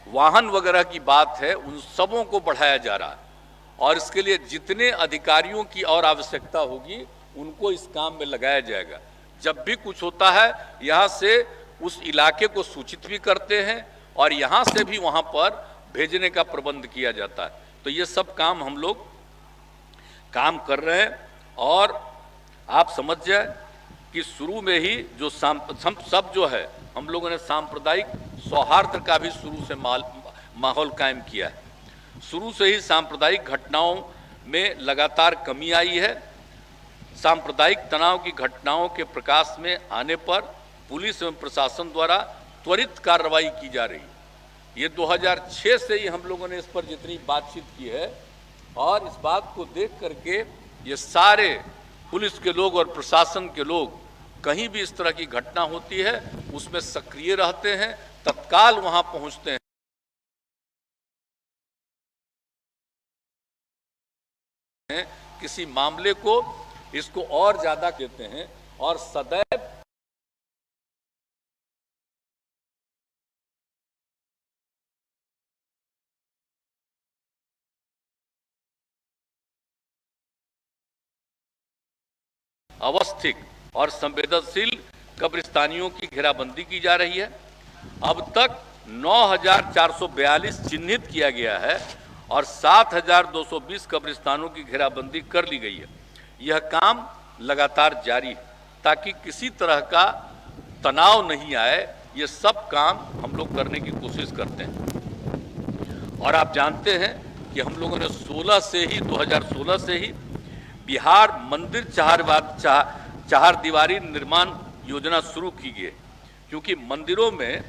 वाहन वगैरह की बात है उन सबों को बढ़ाया जा रहा है और इसके लिए जितने अधिकारियों की और आवश्यकता होगी उनको इस काम में लगाया जाएगा। जब भी कुछ होता है यहाँ से उस इलाके को सूचित भी करते हैं और यहाँ से भी वहाँ पर भेजने का प्रबंध किया जाता है। तो ये सब काम हम लोग काम कर रहे हैं और आप समझ जाए कि शुरू में ही जो सब जो है हम लोगों ने सांप्रदायिक सौहार्द का भी शुरू से माहौल कायम किया है। शुरू से ही सांप्रदायिक घटनाओं में लगातार कमी आई है। सांप्रदायिक तनाव की घटनाओं के प्रकाश में आने पर पुलिस एवं प्रशासन द्वारा त्वरित कार्रवाई की जा रही है। ये 2006 से ही हम लोगों ने इस पर जितनी बातचीत की है और इस बात को देख करके ये सारे पुलिस के लोग और प्रशासन के लोग कहीं भी इस तरह की घटना होती है उसमें सक्रिय रहते हैं, तत्काल वहां पहुंचते हैं। किसी मामले को इसको और ज्यादा देते हैं और सदैव अवस्थित और संवेदनशील कब्रिस्तानियों की घेराबंदी की जा रही है। अब तक 9,442 चिन्हित किया गया है और 7,220 कब्रिस्तानों की घेराबंदी कर ली गई है। यह काम लगातार जारी है ताकि किसी तरह का तनाव नहीं आए। ये सब काम हम लोग करने की कोशिश करते हैं और आप जानते हैं कि हम लोगों ने 2016 से ही बिहार मंदिर चार दीवारी निर्माण योजना शुरू की गई, क्योंकि मंदिरों में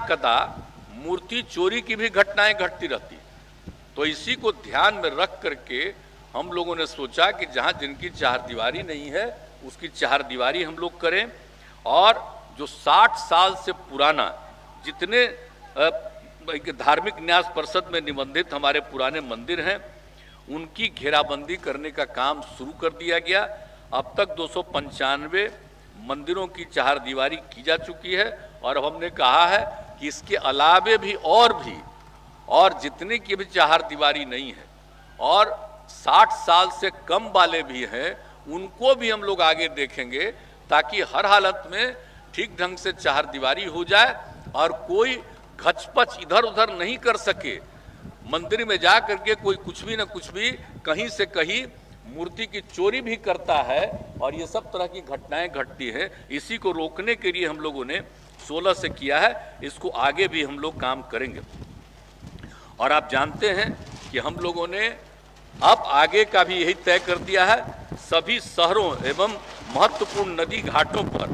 कदा मूर्ति चोरी की भी घटनाएं घटती रहती। तो इसी को ध्यान में रख करके हम लोगों ने सोचा कि जहां जिनकी चारदीवारी नहीं है उसकी चारदीवारी हम लोग करें, और जो 60 साल से पुराना जितने धार्मिक न्यास परिषद में निबंधित हमारे पुराने मंदिर हैं उनकी घेराबंदी करने का काम शुरू कर दिया गया। अब तक 295 मंदिरों की चारदीवारी की जा चुकी है, और अब हमने कहा है कि इसके अलावे भी और जितने की भी चारदीवारी नहीं है और 60 साल से कम वाले भी हैं उनको भी हम लोग आगे देखेंगे, ताकि हर हालत में ठीक ढंग से चारदीवारी हो जाए और कोई घचपच इधर उधर नहीं कर सके। मंदिर में जा करके कोई कुछ भी न कुछ भी कहीं से कहीं मूर्ति की चोरी भी करता है, और ये सब तरह की घटनाएं घटती है। इसी को रोकने के लिए हम लोगों ने 16 से किया है, इसको आगे भी हम लोग काम करेंगे। और आप जानते हैं कि हम लोगों ने अब आगे का भी यही तय कर दिया है, सभी शहरों एवं महत्वपूर्ण नदी घाटों पर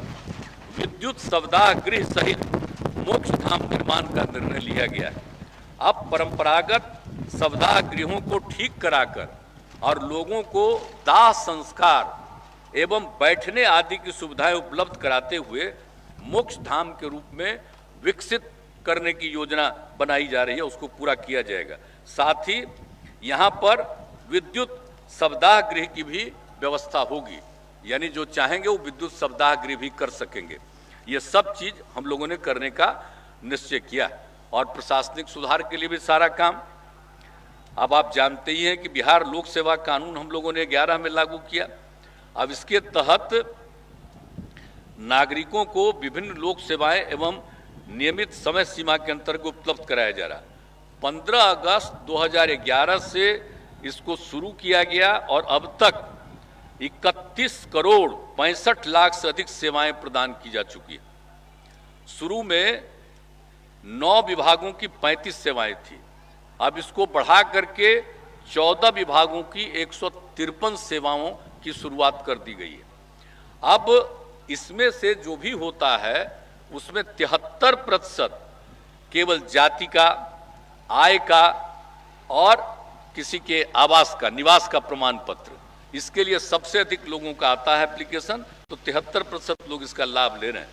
विद्युत शवदाह गृह सहित मोक्ष धाम निर्माण का निर्णय लिया गया है। अब परंपरागत शवदाह गृहों को ठीक कराकर और लोगों को दाह संस्कार एवं बैठने आदि की सुविधाएं उपलब्ध कराते हुए मोक्ष धाम के रूप में विकसित करने की योजना बनाई जा रही है, उसको पूरा किया जाएगा। साथ ही यहाँ पर विद्युत शवदाह गृह की भी व्यवस्था होगी, यानी जो चाहेंगे वो विद्युत शवदाह गृह भी कर सकेंगे। ये सब चीज हम लोगों ने करने का निश्चय किया। और प्रशासनिक सुधार के लिए भी सारा काम, अब आप जानते ही हैं कि बिहार लोक सेवा कानून हम लोगों ने 11 में लागू किया। अब इसके तहत नागरिकों को विभिन्न लोक सेवाएं एवं नियमित समय सीमा के अंतर्गत उपलब्ध कराया जा रहा। 15 अगस्त 2011 से इसको शुरू किया गया और अब तक 31 करोड़ 65 लाख से अधिक सेवाएं प्रदान की जा चुकी है। शुरू में 9 विभागों की 35 सेवाएं थी, अब इसको बढ़ा करके 14 विभागों की 153 सेवाओं की शुरुआत कर दी गई है। अब इसमें से जो भी होता है उसमें 73% केवल जाति का, आय का और किसी के आवास का, निवास का प्रमाण पत्र, इसके लिए सबसे अधिक लोगों का आता है एप्लीकेशन, तो 73% लोग इसका लाभ ले रहे हैं।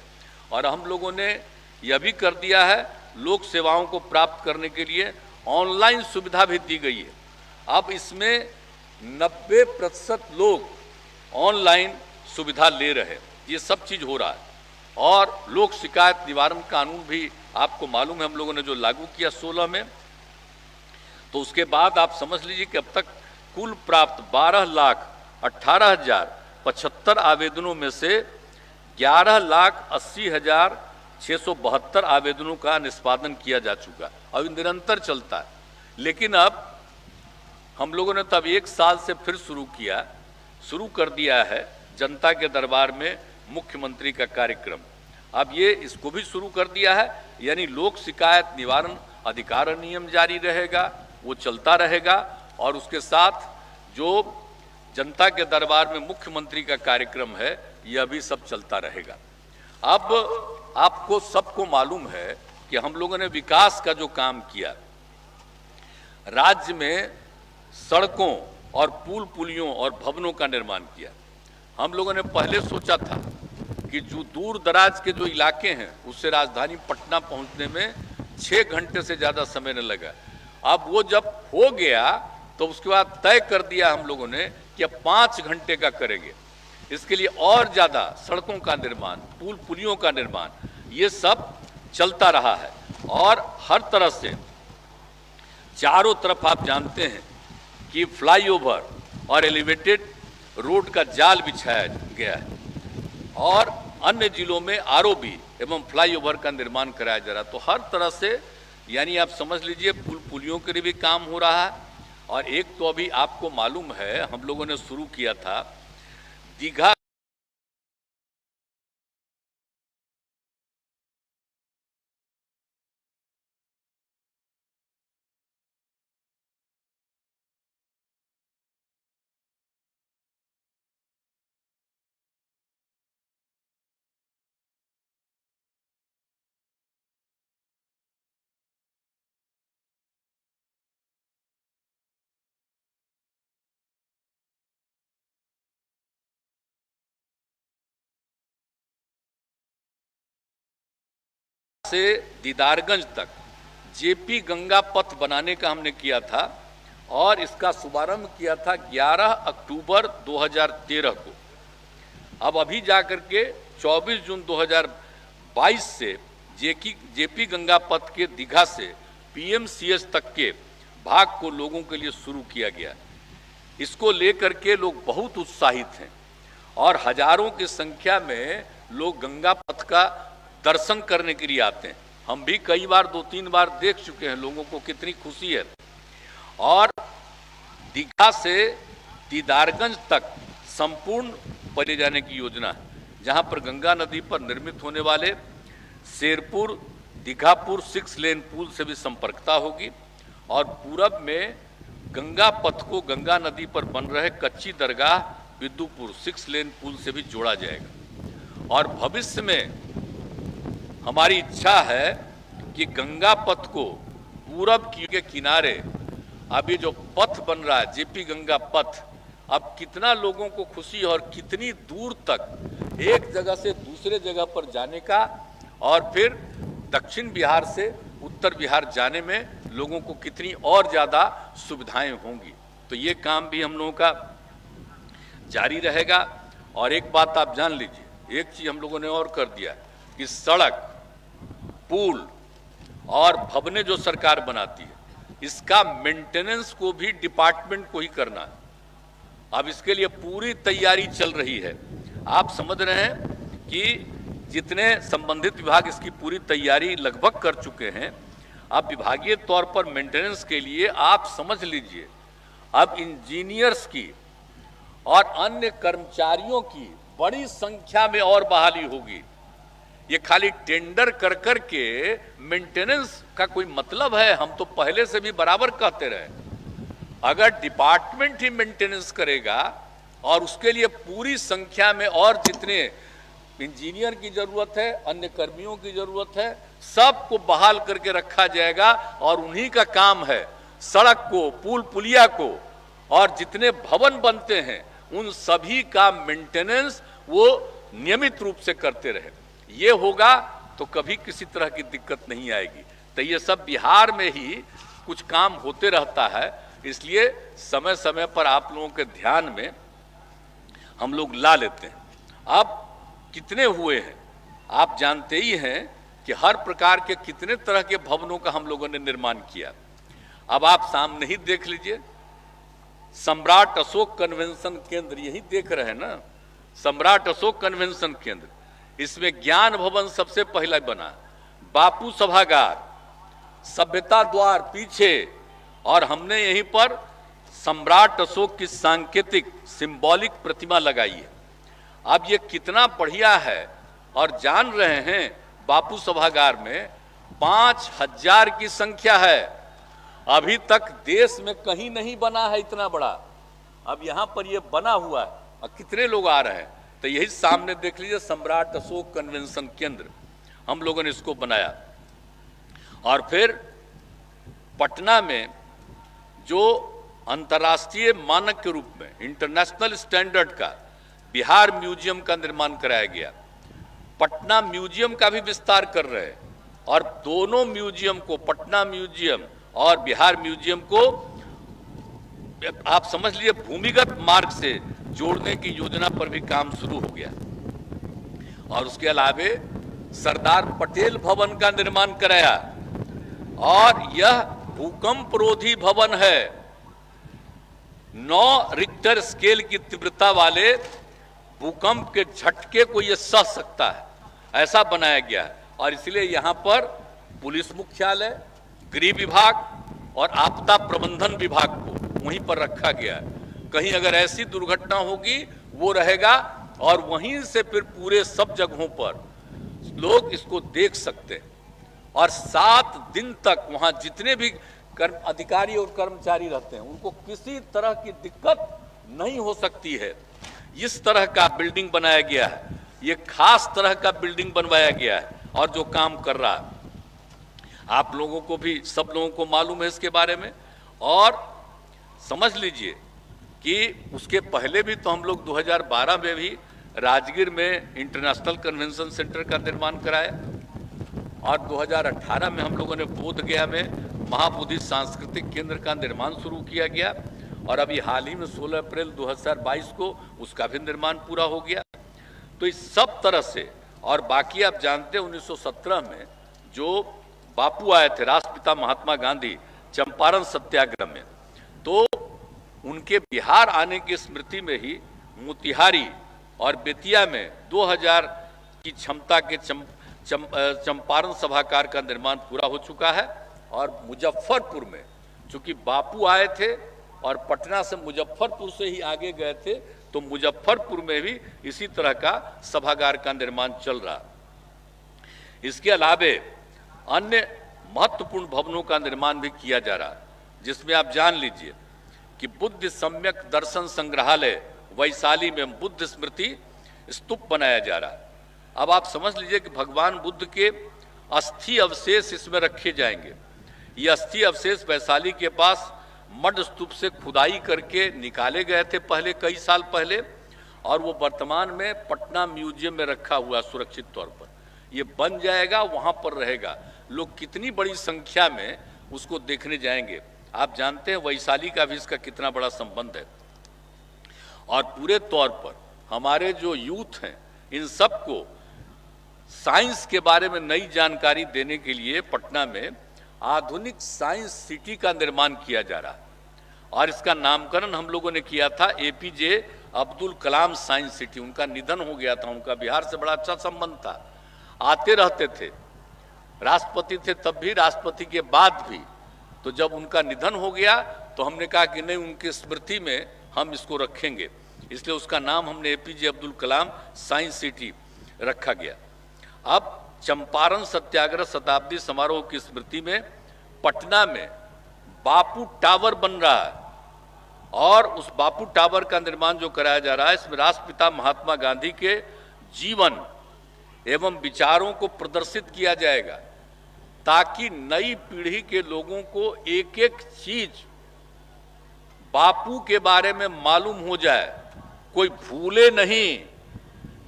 और हम लोगों ने यह भी कर दिया है, लोक सेवाओं को प्राप्त करने के लिए ऑनलाइन सुविधा भी दी गई है। अब इसमें 90% लोग ऑनलाइन सुविधा ले रहे हैं, ये सब चीज हो रहा है। और लोक शिकायत निवारण कानून भी आपको मालूम है हम लोगों ने जो लागू किया 16 में, तो उसके बाद आप समझ लीजिए कि अब तक कुल प्राप्त 12,18,075 आवेदनों में से 11,80,672 आवेदनों का निष्पादन किया जा चुका। अभी निरंतर चलता है, लेकिन अब हम लोगों ने तब 1 साल से फिर शुरू कर दिया है जनता के दरबार में मुख्यमंत्री का कार्यक्रम। अब ये इसको भी शुरू कर दिया है, यानी लोक शिकायत निवारण अधिकार नियम जारी रहेगा, वो चलता रहेगा, और उसके साथ जो जनता के दरबार में मुख्यमंत्री का कार्यक्रम है यह भी सब चलता रहेगा। अब आपको सबको मालूम है कि हम लोगों ने विकास का जो काम किया, राज्य में सड़कों और पुल पुलियों और भवनों का निर्माण किया। हम लोगों ने पहले सोचा था कि जो दूर दराज के जो इलाके हैं उससे राजधानी पटना पहुंचने में 6 घंटे से ज़्यादा समय न लगा। अब वो जब हो गया तो उसके बाद तय कर दिया हम लोगों ने कि अब 5 घंटे का करेंगे। इसके लिए और ज़्यादा सड़कों का निर्माण, पुल पुलियों का निर्माण, ये सब चलता रहा है। और हर तरह से चारों तरफ आप जानते हैं कि फ्लाईओवर और एलिवेटेड रोड का जाल बिछाया गया है, और अन्य जिलों में आरओबी एवं फ्लाईओवर का निर्माण कराया जा रहा है। तो हर तरह से यानी आप समझ लीजिए पुलियों के लिए भी काम हो रहा है। और एक तो अभी आपको मालूम है हम लोगों ने शुरू किया था दीघा से दीदारगंज तक जेपी गंगा पथ बनाने का हमने किया था और इसका शुभारंभ किया था 11 अक्टूबर 2013 को। अब अभी जाकर के 24 जून 2022 से जेपी गंगा पथ के दीघा से पीएमसीएच तक के भाग को लोगों के लिए शुरू किया गया। इसको लेकर के लोग बहुत उत्साहित हैं और हजारों की संख्या में लोग गंगा पथ का दर्शन करने के लिए आते हैं। हम भी कई बार 2-3 बार देख चुके हैं, लोगों को कितनी खुशी है। और दीघा से दीदारगंज तक संपूर्ण ले जाने की योजना है, जहां पर गंगा नदी पर निर्मित होने वाले शेरपुर दीघापुर 6 लेन पुल से भी संपर्कता होगी और पूरब में गंगा पथ को गंगा नदी पर बन रहे कच्ची दरगाह विद्युपुर 6 लेन पुल से भी जोड़ा जाएगा। और भविष्य में हमारी इच्छा है कि गंगा पथ को पूरब के किनारे अब ये जो पथ बन रहा है जेपी गंगा पथ, अब कितना लोगों को खुशी और कितनी दूर तक एक जगह से दूसरे जगह पर जाने का और फिर दक्षिण बिहार से उत्तर बिहार जाने में लोगों को कितनी और ज़्यादा सुविधाएं होंगी। तो ये काम भी हम लोगों का जारी रहेगा। और एक बात आप जान लीजिए, एक चीज़ हम लोगों ने और कर दिया कि सड़क पुल और भवनें जो सरकार बनाती है इसका मेंटेनेंस को भी डिपार्टमेंट को ही करना है। अब इसके लिए पूरी तैयारी चल रही है। आप समझ रहे हैं कि जितने संबंधित विभाग इसकी पूरी तैयारी लगभग कर चुके हैं। अब विभागीय तौर पर मेंटेनेंस के लिए आप समझ लीजिए अब इंजीनियर्स की और अन्य कर्मचारियों की बड़ी संख्या में और बहाली होगी। ये खाली टेंडर कर कर के मेंटेनेंस का कोई मतलब है? हम तो पहले से भी बराबर कहते रहे, अगर डिपार्टमेंट ही मेंटेनेंस करेगा और उसके लिए पूरी संख्या में और जितने इंजीनियर की जरूरत है, अन्य कर्मियों की जरूरत है, सबको बहाल करके रखा जाएगा और उन्हीं का काम है सड़क को, पुल पुलिया को और जितने भवन बनते हैं उन सभी का मेंटेनेंस वो नियमित रूप से करते रहे। ये होगा तो कभी किसी तरह की दिक्कत नहीं आएगी। तो ये सब बिहार में ही कुछ काम होते रहता है, इसलिए समय समय पर आप लोगों के ध्यान में हम लोग ला लेते हैं। अब कितने हुए हैं आप जानते ही हैं कि हर प्रकार के कितने तरह के भवनों का हम लोगों ने निर्माण किया। अब आप सामने ही देख लीजिए, सम्राट अशोक कन्वेंशन केंद्र यही देख रहे हैं ना, सम्राट अशोक कन्वेंशन केंद्र, इसमें ज्ञान भवन सबसे पहला बना, बापू सभागार, सभ्यता द्वार पीछे, और हमने यहीं पर सम्राट अशोक की सांकेतिक सिंबॉलिक प्रतिमा लगाई है। अब ये कितना बढ़िया है। और जान रहे हैं बापू सभागार में 5000 की संख्या है। अभी तक देश में कहीं नहीं बना है इतना बड़ा, अब यहाँ पर ये बना हुआ है और कितने लोग आ रहे हैं। तो यही सामने देख लीजिए सम्राट अशोक कन्वेंशन केंद्र, हम लोगों ने इसको बनाया। और फिर पटना में जो अंतर्राष्ट्रीय मानक के रूप में इंटरनेशनल स्टैंडर्ड का बिहार म्यूजियम का निर्माण कराया गया। पटना म्यूजियम का भी विस्तार कर रहे हैं और दोनों म्यूजियम को, पटना म्यूजियम और बिहार म्यूजियम को आप समझ लीजिए भूमिगत मार्ग से जोड़ने की योजना पर भी काम शुरू हो गया। और उसके अलावे सरदार पटेल भवन का निर्माण कराया और यह भूकंप रोधी भवन है। 9 रिक्टर स्केल की तीव्रता वाले भूकंप के झटके को ये सह सकता है, ऐसा बनाया गया है। और इसलिए यहाँ पर पुलिस मुख्यालय, गृह विभाग और आपदा प्रबंधन विभाग को वहीं पर रखा गया है। कहीं अगर ऐसी दुर्घटना होगी वो रहेगा और वहीं से फिर पूरे सब जगहों पर लोग इसको देख सकते हैं। और 7 दिन तक वहां जितने भी अधिकारी और कर्मचारी रहते हैं उनको किसी तरह की दिक्कत नहीं हो सकती है। इस तरह का बिल्डिंग बनाया गया है, ये खास तरह का बिल्डिंग बनवाया गया है और जो काम कर रहा है आप लोगों को भी, सब लोगों को मालूम है इसके बारे में। और समझ लीजिए कि उसके पहले भी तो हम लोग 2012 में भी राजगीर में इंटरनेशनल कन्वेंशन सेंटर का निर्माण कराया और 2018 में हम लोगों ने बोध गया में महाबोधि सांस्कृतिक केंद्र का निर्माण शुरू किया गया और अभी हाल ही में 16 अप्रैल 2022 को उसका भी निर्माण पूरा हो गया। तो इस सब तरह से, और बाकी आप जानते हैं 1917 में जो बापू आए थे, राष्ट्रपिता महात्मा गांधी, चंपारण सत्याग्रह में, तो उनके बिहार आने की स्मृति में ही मोतिहारी और बेतिया में 2000 की क्षमता के चंपारण सभागार का निर्माण पूरा हो चुका है। और मुजफ्फरपुर में, चूंकि बापू आए थे और पटना से मुजफ्फरपुर से ही आगे गए थे, तो मुजफ्फरपुर में भी इसी तरह का सभागार का निर्माण चल रहा। इसके अलावे अन्य महत्वपूर्ण भवनों का निर्माण भी किया जा रहा, जिसमें आप जान लीजिए कि बुद्ध सम्यक दर्शन संग्रहालय वैशाली में बुद्ध स्मृति स्तूप बनाया जा रहा है। अब आप समझ लीजिए कि भगवान बुद्ध के अस्थि अवशेष इसमें रखे जाएंगे। ये अस्थि अवशेष वैशाली के पास मड स्तूप से खुदाई करके निकाले गए थे पहले, कई साल पहले, और वो वर्तमान में पटना म्यूजियम में रखा हुआ सुरक्षित तौर पर। ये बन जाएगा, वहां पर रहेगा। लोग कितनी बड़ी संख्या में उसको देखने जाएंगे। आप जानते हैं वैशाली का भी इसका कितना बड़ा संबंध है। और पूरे तौर पर हमारे जो यूथ हैं, इन सबको साइंस के बारे में नई जानकारी देने के लिए पटना में आधुनिक साइंस सिटी का निर्माण किया जा रहा है। और इसका नामकरण हम लोगों ने किया था APJ Abdul Kalam science city. उनका निधन हो गया था, उनका बिहार से बड़ा अच्छा संबंध था, आते रहते थे, राष्ट्रपति थे तब भी, राष्ट्रपति के बाद भी। तो जब उनका निधन हो गया तो हमने कहा कि नहीं, उनकी स्मृति में हम इसको रखेंगे, इसलिए उसका नाम हमने APJ Abdul Kalam science city रखा गया। अब चंपारण सत्याग्रह शताब्दी समारोह की स्मृति में पटना में बापू टावर बन रहा है और उस बापू टावर का निर्माण जो कराया जा रहा है, इसमें राष्ट्रपिता महात्मा गांधी के जीवन एवं विचारों को प्रदर्शित किया जाएगा, ताकि नई पीढ़ी के लोगों को एक एक चीज बापू के बारे में मालूम हो जाए, कोई भूले नहीं।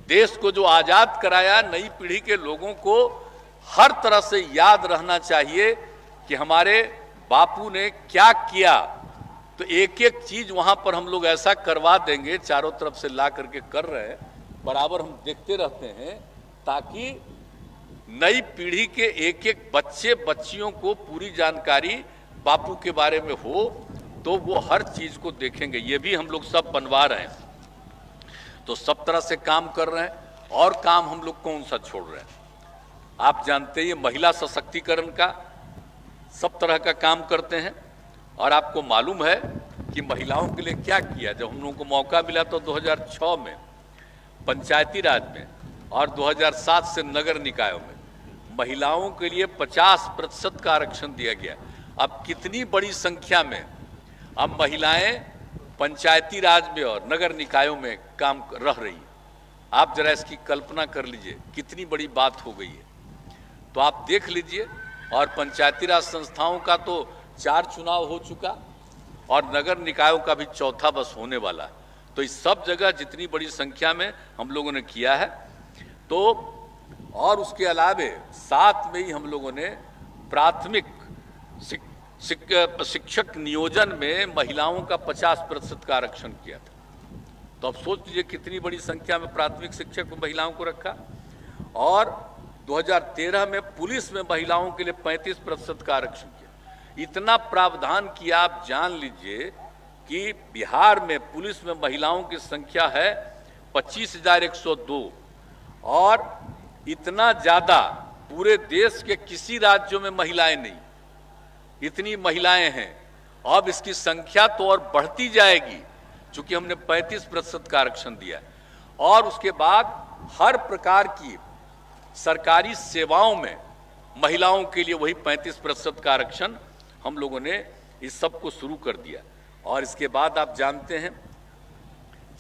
देश को जो आजाद कराया, नई पीढ़ी के लोगों को हर तरह से याद रहना चाहिए कि हमारे बापू ने क्या किया। तो एक एक चीज वहां पर हम लोग ऐसा करवा देंगे, चारों तरफ से ला करके कर रहे हैं, बराबर हम देखते रहते हैं, ताकि नई पीढ़ी के एक एक बच्चे बच्चियों को पूरी जानकारी बापू के बारे में हो, तो वो हर चीज को देखेंगे। ये भी हम लोग सब बनवा रहे हैं। तो सब तरह से काम कर रहे हैं। और काम हम लोग कौन सा छोड़ रहे हैं? आप जानते हैं महिला सशक्तिकरण का सब तरह का काम करते हैं। और आपको मालूम है कि महिलाओं के लिए क्या किया। जब हम लोगों को मौका मिला तो 2006 में पंचायती राज में और 2007 से नगर निकायों में महिलाओं के लिए 50% का आरक्षण दिया गया। अब कितनी बड़ी संख्या में अब महिलाएं पंचायती राज में और नगर निकायों में काम रह रही है। आप जरा इसकी कल्पना कर लीजिए, कितनी बड़ी बात हो गई है। तो आप देख लीजिए। और पंचायती राज संस्थाओं का तो 4 चुनाव हो चुका और नगर निकायों का भी चौथा बस होने वाला है। तो इस सब जगह जितनी बड़ी संख्या में हम लोगों ने किया है। तो और उसके अलावे साथ में ही हम लोगों ने प्राथमिक शिक्षक नियोजन में महिलाओं का 50% का आरक्षण किया था। तो अब सोच लीजिए कितनी बड़ी संख्या में प्राथमिक शिक्षक महिलाओं को रखा। और 2013 में पुलिस में महिलाओं के लिए 35% का आरक्षण किया। इतना प्रावधान किया, आप जान लीजिए कि बिहार में पुलिस में महिलाओं की संख्या है 25,102 और इतना ज्यादा पूरे देश के किसी राज्यों में महिलाएं नहीं, इतनी महिलाएं हैं। अब इसकी संख्या तो और बढ़ती जाएगी, चूंकि हमने 35% का आरक्षण दिया है। और उसके बाद हर प्रकार की सरकारी सेवाओं में महिलाओं के लिए वही 35% का आरक्षण हम लोगों ने इस सब को शुरू कर दिया। और इसके बाद आप जानते हैं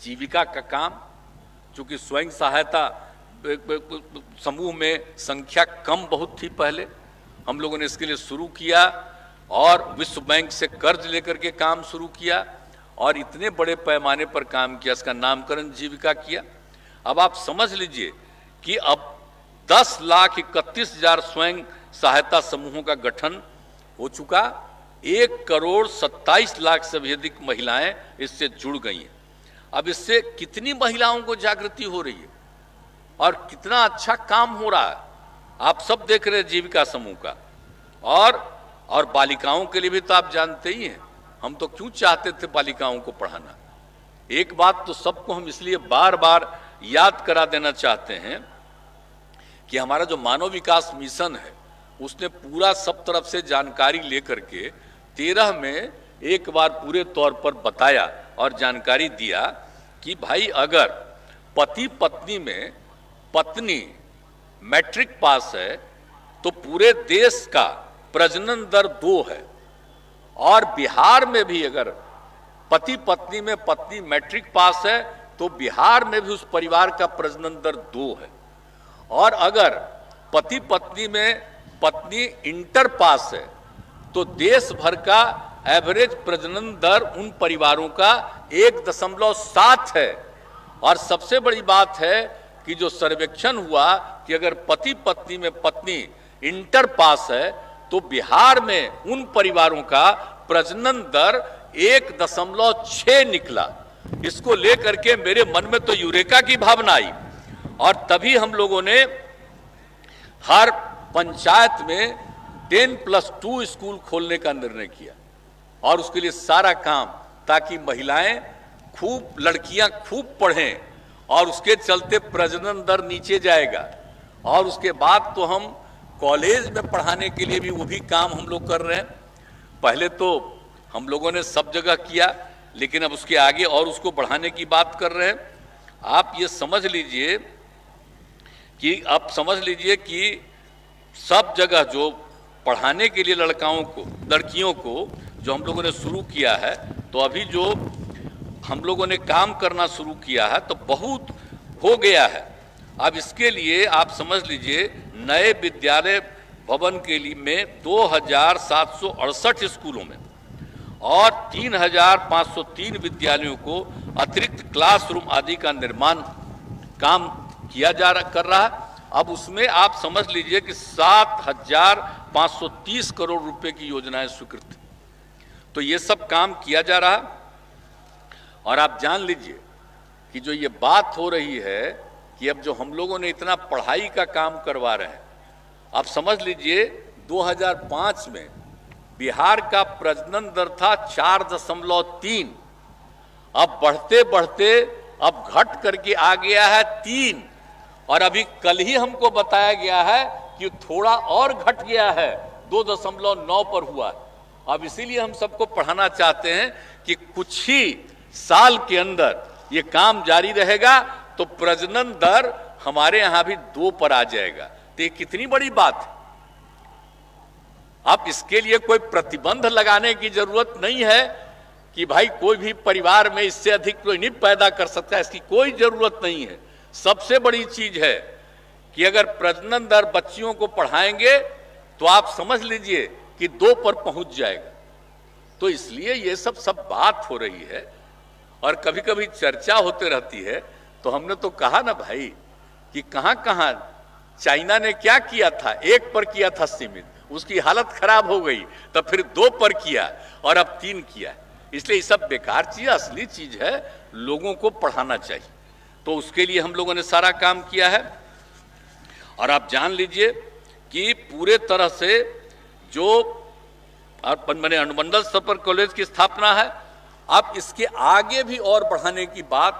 जीविका का काम, चूंकि स्वयं सहायता समूह में संख्या कम बहुत थी पहले, हम लोगों ने इसके लिए शुरू किया और विश्व बैंक से कर्ज लेकर के काम शुरू किया और इतने बड़े पैमाने पर काम किया, इसका नामकरण जीविका किया। अब आप समझ लीजिए कि अब 10,31,000 स्वयं सहायता समूहों का गठन हो चुका, 1,27,00,000 से भी अधिक महिलाएं इससे जुड़ गई हैं। अब इससे कितनी महिलाओं को जागृति हो रही है और कितना अच्छा काम हो रहा है, आप सब देख रहे हैं जीविका समूह का। और बालिकाओं के लिए भी तो आप जानते ही हैं, हम तो क्यों चाहते थे बालिकाओं को पढ़ाना। एक बात तो सबको हम इसलिए बार बार याद करा देना चाहते हैं कि हमारा जो मानव विकास मिशन है उसने पूरा सब तरफ से जानकारी लेकर के 13 में एक बार पूरे तौर पर बताया और जानकारी दिया कि भाई अगर पति पत्नी में पत्नी मैट्रिक पास है तो पूरे देश का प्रजनन दर 2 है, और बिहार में भी अगर पति पत्नी में पत्नी मैट्रिक पास है तो बिहार में भी उस परिवार का प्रजनन दर 2 है। और अगर पति पत्नी में पत्नी इंटर पास है तो देश भर का एवरेज प्रजनन दर उन परिवारों का 1.7 है। और सबसे बड़ी बात है कि जो सर्वेक्षण हुआ कि अगर पति पत्नी में पत्नी इंटर पास है तो बिहार में उन परिवारों का प्रजनन दर 1.6 निकला। इसको लेकर के मेरे मन में तो यूरेका की भावना आई और तभी हम लोगों ने हर पंचायत में 10+2 स्कूल खोलने का निर्णय किया और उसके लिए सारा काम, ताकि महिलाएं खूब, लड़कियां खूब पढ़ें और उसके चलते प्रजनन दर नीचे जाएगा। और उसके बाद तो हम कॉलेज में पढ़ाने के लिए भी वो भी काम हम लोग कर रहे हैं। पहले तो हम लोगों ने सब जगह किया, लेकिन अब उसके आगे और उसको बढ़ाने की बात कर रहे हैं। आप ये समझ लीजिए कि सब जगह जो पढ़ाने के लिए लड़कियों को जो हम लोगों ने शुरू किया है, तो अभी जो हम लोगों ने काम करना शुरू किया है तो बहुत हो गया है। अब इसके लिए आप समझ लीजिए नए विद्यालय भवन के लिए में 2,768 स्कूलों में और 3,503 विद्यालयों को अतिरिक्त क्लासरूम आदि का निर्माण काम किया कर रहा है। अब उसमें आप समझ लीजिए कि 7,530 करोड़ रुपए की योजनाएं स्वीकृत, तो ये सब काम किया जा रहा है। और आप जान लीजिए कि जो ये बात हो रही है कि अब जो हम लोगों ने इतना पढ़ाई का काम करवा रहे हैं, आप समझ लीजिए 2005 में बिहार का प्रजनन दर था 4.3, अब बढ़ते बढ़ते अब घट करके आ गया है 3, और अभी कल ही हमको बताया गया है कि थोड़ा और घट गया है, 2.9 पर हुआ। अब इसीलिए हम सबको पढ़ाना चाहते हैं कि कुछ ही साल के अंदर ये काम जारी रहेगा तो प्रजनन दर हमारे यहां भी 2 पर आ जाएगा। तो ये कितनी बड़ी बात है। अब इसके लिए कोई प्रतिबंध लगाने की जरूरत नहीं है कि भाई कोई भी परिवार में इससे अधिक कोई नहीं पैदा कर सकता है, इसकी कोई जरूरत नहीं है। सबसे बड़ी चीज है कि अगर प्रजनन दर बच्चियों को पढ़ाएंगे तो आप समझ लीजिए कि 2 पर पहुंच जाएगा। तो इसलिए ये सब बात हो रही है और कभी कभी चर्चा होते रहती है। तो हमने तो कहा ना भाई कि कहां कहां चाइना ने क्या किया था, 1 पर किया था सीमित, उसकी हालत खराब हो गई, तब फिर 2 पर किया और अब 3 किया। इसलिए ये सब बेकार चीज, असली चीज है, लोगों को पढ़ाना चाहिए। तो उसके लिए हम लोगों ने सारा काम किया है। और आप जान लीजिए कि पूरे तरह से जो मैंने अनुमंडल स्तर पर कॉलेज की स्थापना है, अब इसके आगे भी और बढ़ाने की बात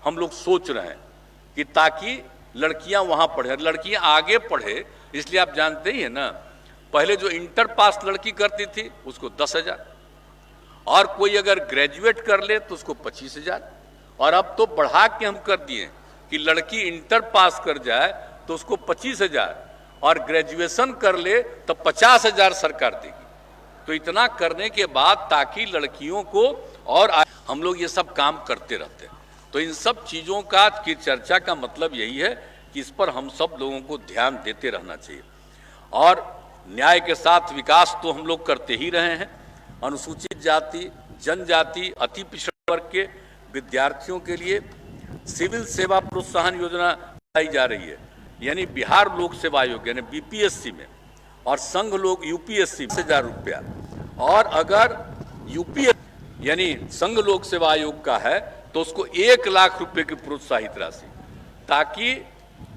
हम लोग सोच रहे हैं कि ताकि लड़कियां वहां पढ़े, लड़कियां आगे पढ़े। इसलिए आप जानते ही है ना, पहले जो इंटर पास लड़की करती थी उसको 10,000, और कोई अगर ग्रेजुएट कर ले तो उसको 25,000, और अब तो बढ़ा के हम कर दिए कि लड़की इंटर पास कर जाए तो उसको 25,000, और ग्रेजुएशन कर ले तो 50,000 सरकार देगी। तो इतना करने के बाद ताकि लड़कियों को, और हम लोग ये सब काम करते रहते हैं। तो इन सब चीज़ों की चर्चा का मतलब यही है कि इस पर हम सब लोगों को ध्यान देते रहना चाहिए। और न्याय के साथ विकास तो हम लोग करते ही रहे हैं। अनुसूचित जाति, जनजाति, अति पिछड़ा वर्ग के विद्यार्थियों के लिए सिविल सेवा प्रोत्साहन योजना लाई जा रही है, यानी बिहार लोक सेवा आयोग यानी बीपीएससी में, और संघ लोक यूपीएससी में 1000 रुपया, और अगर यूपीएससी यानी संघ लोक सेवा आयोग का है तो उसको 1 लाख रुपए की प्रोत्साहित राशि, ताकि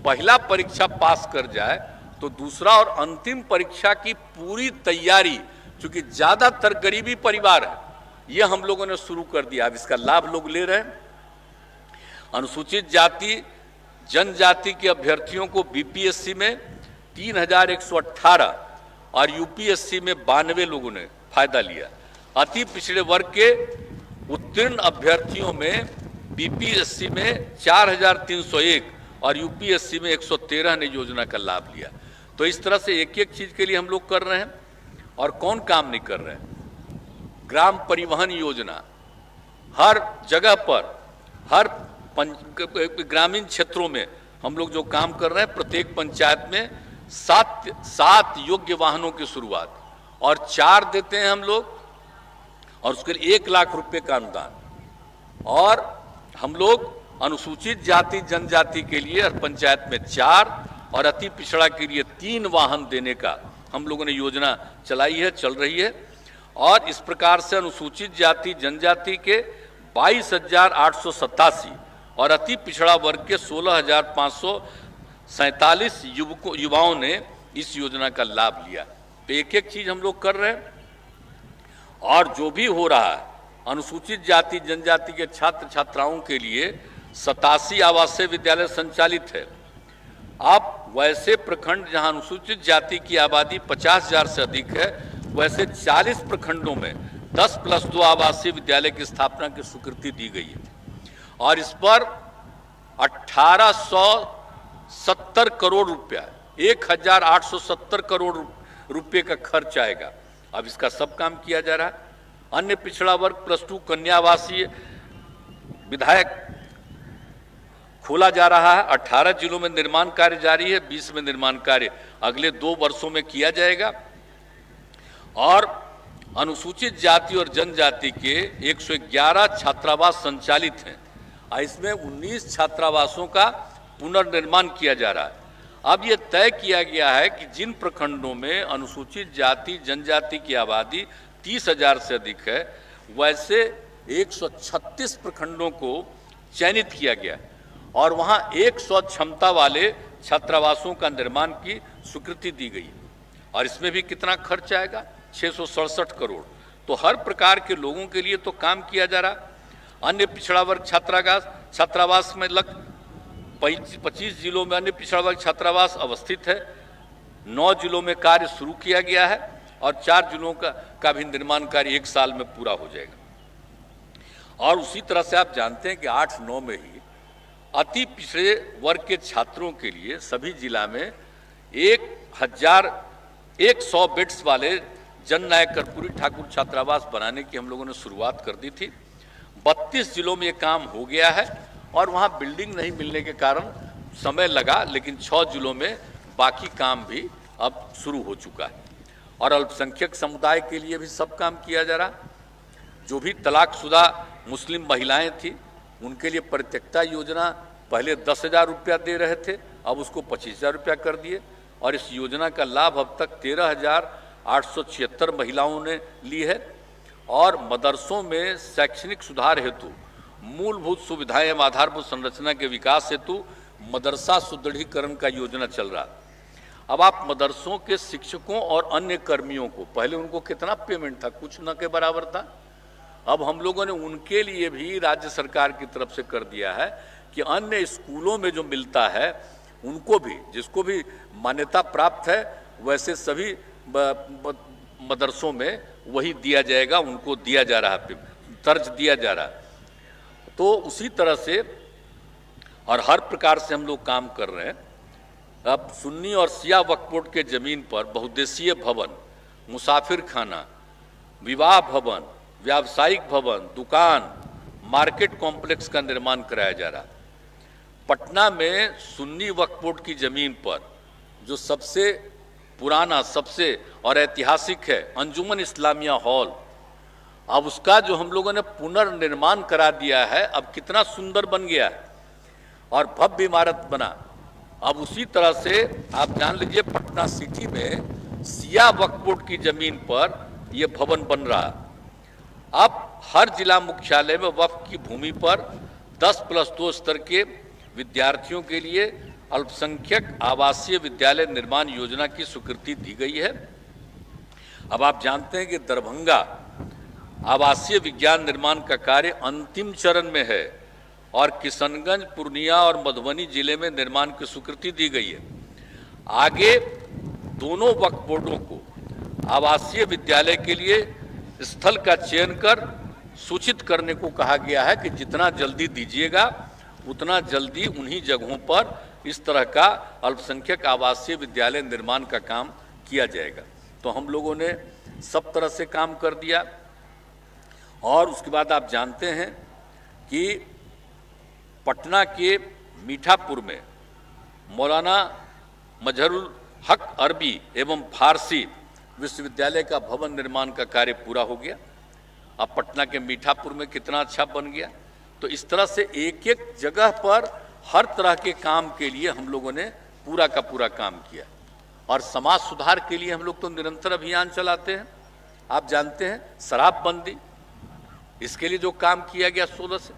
पहला परीक्षा पास कर जाए तो दूसरा और अंतिम परीक्षा की पूरी तैयारी, क्योंकि ज्यादातर गरीबी परिवार है, यह हम लोगों ने शुरू कर दिया। अब इसका लाभ लोग ले रहे हैं। अनुसूचित जाति जनजाति के अभ्यर्थियों को बीपीएससी में 3118 और यूपीएससी में 92 लोगों ने फायदा लिया। अति पिछड़े वर्ग के उत्तीर्ण अभ्यर्थियों में बीपीएससी में 4301 और यूपीएससी में 113 ने योजना का लाभ लिया। तो इस तरह से एक एक चीज के लिए हम लोग कर रहे हैं। और कौन काम नहीं कर रहे हैं? ग्राम परिवहन योजना हर जगह पर, हर ग्रामीण क्षेत्रों में हम लोग जो काम कर रहे हैं, प्रत्येक पंचायत में 7 योग्य वाहनों की शुरुआत, और 4 देते हैं हम लोग, और उसके लिए 1 लाख रुपए का अनुदान। और हम लोग अनुसूचित जाति जनजाति के लिए हर पंचायत में 4 और अति पिछड़ा के लिए 3 वाहन देने का हम लोगों ने योजना चलाई है, चल रही है। और इस प्रकार से अनुसूचित जाति जनजाति के 22,887 और अति पिछड़ा वर्ग के 16,547 युवाओं ने इस योजना का लाभ लिया। तो एक एक चीज हम लोग कर रहे हैं। और जो भी हो रहा है, अनुसूचित जाति जनजाति के छात्र छात्राओं के लिए 87 आवासीय विद्यालय संचालित है। अब वैसे प्रखंड जहां अनुसूचित जाति की आबादी 50,000 से अधिक है, वैसे 40 प्रखंडों में 10+2 आवासीय विद्यालय की स्थापना की स्वीकृति दी गई है। और इस पर 1870 करोड़ रुपया, 1870 करोड़ रुपए का खर्च आएगा। अब इसका सब काम किया जा रहा है। अन्य पिछड़ा वर्ग +2 कन्या आवासीय विधायक खोला जा रहा है। 18 जिलों में निर्माण कार्य जारी है, 20 में निर्माण कार्य अगले 2 वर्षों में किया जाएगा। और अनुसूचित जाति और जनजाति के 111 छात्रावास संचालित हैं। इसमें 19 छात्रावासों का पुनर्निर्माण किया जा रहा है। अब यह तय किया गया है कि जिन प्रखंडों में अनुसूचित जाति जनजाति की आबादी 30,000 से अधिक है, वैसे 136 प्रखंडों को चयनित किया गया और वहां 100 क्षमता वाले छात्रावासों का निर्माण की स्वीकृति दी गई। और इसमें भी कितना खर्च आएगा? 667 करोड़। तो हर प्रकार के लोगों के लिए तो काम किया जा रहा। अन्य पिछड़ा वर्ग छात्रावास में लगभग 25 जिलों में अन्य पिछड़ा वर्ग छात्रावास अवस्थित है। 9 जिलों में कार्य शुरू किया गया है और 4 जिलों का भी निर्माण कार्य 1 साल में पूरा हो जाएगा। और उसी तरह से आप जानते हैं कि 8-9 में ही अति पिछड़े वर्ग के छात्रों के लिए सभी जिला में 1,100 बेड्स वाले जननायक कर्पूरी ठाकुर छात्रावास बनाने की हम लोगों ने शुरुआत कर दी थी। 32 जिलों में ये काम हो गया है और वहाँ बिल्डिंग नहीं मिलने के कारण समय लगा, लेकिन 6 जिलों में बाकी काम भी अब शुरू हो चुका है। और अल्पसंख्यक समुदाय के लिए भी सब काम किया जा रहा। जो भी तलाकशुदा मुस्लिम महिलाएं थी, उनके लिए परित्यक्ता योजना पहले 10,000 रुपया दे रहे थे, अब उसको 25,000 रुपया कर दिए। और इस योजना का लाभ अब तक 13,876 महिलाओं ने ली है। और मदरसों में शैक्षणिक सुधार हेतु मूलभूत सुविधाएं एवं आधारभूत संरचना के विकास हेतु मदरसा सुदृढ़ीकरण का योजना चल रहा। अब आप मदरसों के शिक्षकों और अन्य कर्मियों को, पहले उनको कितना पेमेंट था? कुछ न के बराबर था। अब हम लोगों ने उनके लिए भी राज्य सरकार की तरफ से कर दिया है कि अन्य स्कूलों में जो मिलता है उनको भी, जिसको भी मान्यता प्राप्त है वैसे सभी मदरसों में वही दिया जाएगा, उनको दिया जा रहा है, तर्ज दिया जा रहा है। तो उसी तरह से और हर प्रकार से हम लोग काम कर रहे हैं। अब सुन्नी और शिया वक्फ बोर्ड के जमीन पर बहुउद्देशीय भवन, मुसाफिर खाना, विवाह भवन, व्यावसायिक भवन, दुकान, मार्केट कॉम्प्लेक्स का निर्माण कराया जा रहा है। पटना में सुन्नी वक्फ बोर्ड की जमीन पर जो सबसे पुराना, सबसे और ऐतिहासिक है अंजुमन इस्लामिया हॉल, अब उसका जो हम लोगों ने पुनर्निर्माण करा दिया है, अब कितना सुंदर बन गया है और भव्य इमारत बना। अब उसी तरह से आप जान लीजिए पटना सिटी में शिया वक्फ बोर्ड की जमीन पर यह भवन बन रहा। अब हर जिला मुख्यालय में वक्फ की भूमि पर 10+2 स्तर के विद्यार्थियों के लिए अल्पसंख्यक आवासीय विद्यालय निर्माण योजना की स्वीकृति दी गई है। अब आप जानते हैं कि दरभंगा आवासीय विज्ञान निर्माण का कार्य अंतिम चरण में है और किशनगंज, पूर्णिया और मधुबनी जिले में निर्माण की स्वीकृति दी गई है। आगे दोनों वक्फ बोर्डों को आवासीय विद्यालय के लिए स्थल का चयन कर सूचित करने को कहा गया है कि जितना जल्दी दीजिएगा उतना जल्दी उन्हीं जगहों पर इस तरह का अल्पसंख्यक आवासीय विद्यालय निर्माण का काम किया जाएगा। तो हम लोगों ने सब तरह से काम कर दिया। और उसके बाद आप जानते हैं कि पटना के मीठापुर में मौलाना मजहरुल हक अरबी एवं फारसी विश्वविद्यालय का भवन निर्माण का कार्य पूरा हो गया। अब पटना के मीठापुर में कितना अच्छा बन गया। तो इस तरह से एक एक जगह पर हर तरह के काम के लिए हम लोगों ने पूरा का पूरा काम किया। और समाज सुधार के लिए हम लोग तो निरंतर अभियान चलाते हैं। आप जानते हैं शराबबंदी, इसके लिए जो काम किया गया 16 से।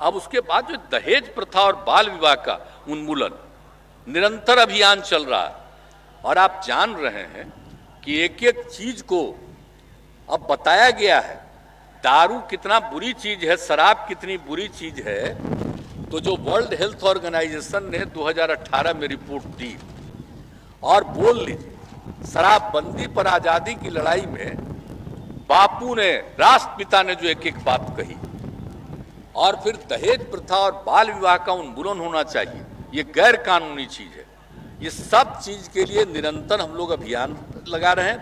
अब उसके बाद जो दहेज प्रथा और बाल विवाह का उन्मूलन निरंतर अभियान चल रहा है। और आप जान रहे हैं कि एक एक चीज को अब बताया गया है। दारू कितना बुरी चीज है, शराब कितनी बुरी चीज है। तो जो वर्ल्ड हेल्थ ऑर्गेनाइजेशन ने 2018 में रिपोर्ट दी और बोल लीजिए शराबबंदी पर आजादी की लड़ाई में बापू ने, राष्ट्रपिता ने जो एक एक बात कही, और फिर दहेज प्रथा और बाल विवाह का उन्मूलन होना चाहिए, ये गैर कानूनी चीज है। ये सब चीज के लिए निरंतर हम लोग अभियान लगा रहे हैं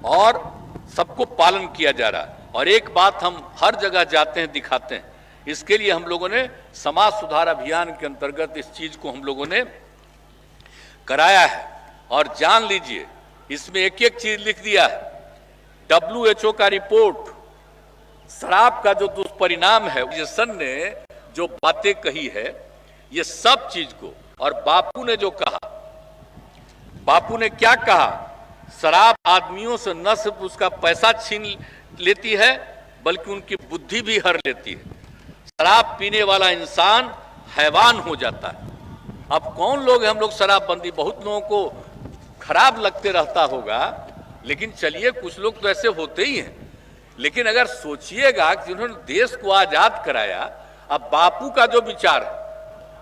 और सबको पालन किया जा रहा है। और एक बात हम हर जगह जाते हैं दिखाते हैं, इसके लिए हम लोगों ने समाज सुधार अभियान के अंतर्गत इस चीज को हम लोगों ने कराया है। और जान लीजिए इसमें एक एक चीज लिख दिया है। WHO का रिपोर्ट, शराब का जो दुष्परिणाम है, ऑर्गेनाइजेशन ने जो बातें कही है, ये सब चीज को, और बापू ने जो कहा, बापू ने क्या कहा, शराब आदमियों से न सिर्फ उसका पैसा छीन लेती है बल्कि उनकी बुद्धि भी हर लेती है। शराब पीने वाला इंसान हैवान हो जाता है। अब कौन लोग हैं हम लोग शराबबंदी, बहुत लोगों को खराब लगते रहता होगा, लेकिन चलिए कुछ लोग तो ऐसे होते ही हैं। लेकिन अगर सोचिएगा कि जिन्होंने देश को आजाद कराया, अब बापू का जो विचार है,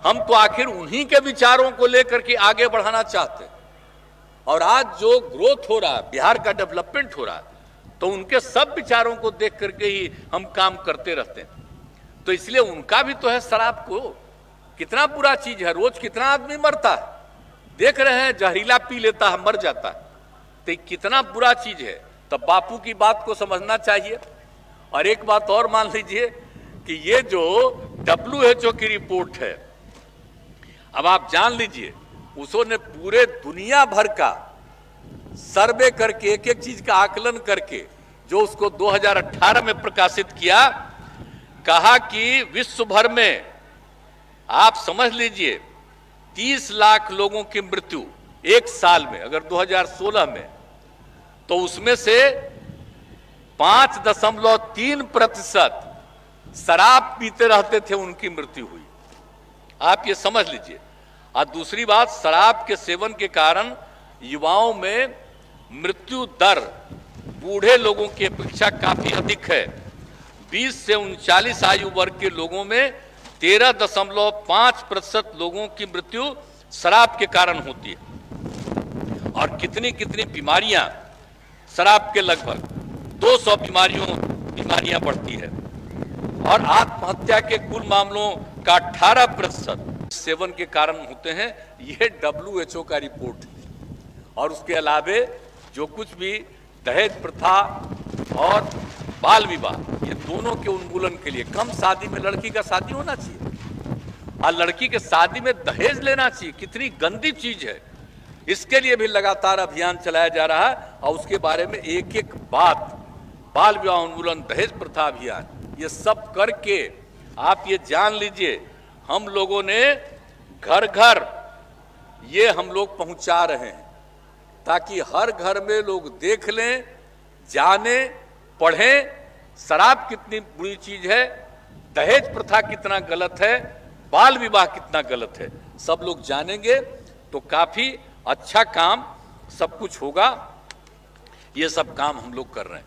हम तो आखिर उन्हीं के विचारों को लेकर के आगे बढ़ाना चाहते हैं। और आज जो ग्रोथ हो रहा है, बिहार का डेवलपमेंट हो रहा है, तो उनके सब विचारों को देख करके ही हम काम करते रहते हैं। तो इसलिए उनका भी तो है शराब को कितना बुरा चीज है, रोज कितना आदमी मरता है, देख रहे हैं, जहरीला पी लेता है, मर जाता है, तो कितना बुरा चीज है। तब बापू की बात को समझना चाहिए। और एक बात और मान लीजिए कि ये जो WHO की रिपोर्ट है, अब आप जान लीजिए उसने पूरे दुनिया भर का सर्वे करके, एक एक चीज का आकलन करके जो उसको 2018 में प्रकाशित किया, कहा कि विश्व भर में आप समझ लीजिए 30 लाख लोगों की मृत्यु एक साल में, अगर 2016 में, तो उसमें से 5.3% शराब पीते रहते थे, उनकी मृत्यु हुई। आप ये समझ लीजिए। और दूसरी बात, शराब के सेवन के कारण युवाओं में मृत्यु दर बूढ़े लोगों की अपेक्षा काफी अधिक है। 20 से 39 आयु वर्ग के लोगों में 13.5% लोगों की मृत्यु शराब के कारण होती है। और कितनी कितनी बीमारियां शराब के लगभग 200 बीमारियां बढ़ती है। और आत्महत्या के कुल मामलों का 18% सेवन के कारण होते हैं। यह WHO का रिपोर्ट है। और उसके अलावे जो कुछ भी दहेज प्रथा और बाल विवाह, ये दोनों के उन्मूलन के लिए कम शादी में लड़की का शादी होना चाहिए और लड़की के शादी में दहेज लेना चाहिए। कितनी गंदी चीज है। इसके लिए भी लगातार अभियान चलाया जा रहा है और उसके बारे में एक एक बात, बाल विवाह उन्मूलन, दहेज प्रथा अभियान, ये सब करके आप ये जान लीजिए हम लोगों ने घर घर ये हम लोग पहुंचा रहे हैं ताकि हर घर में लोग देख लें, जाने, पढ़ें शराब कितनी बुरी चीज है, दहेज प्रथा कितना गलत है, बाल विवाह कितना गलत है। सब लोग जानेंगे तो काफी अच्छा काम सब कुछ होगा। ये सब काम हम लोग कर रहे हैं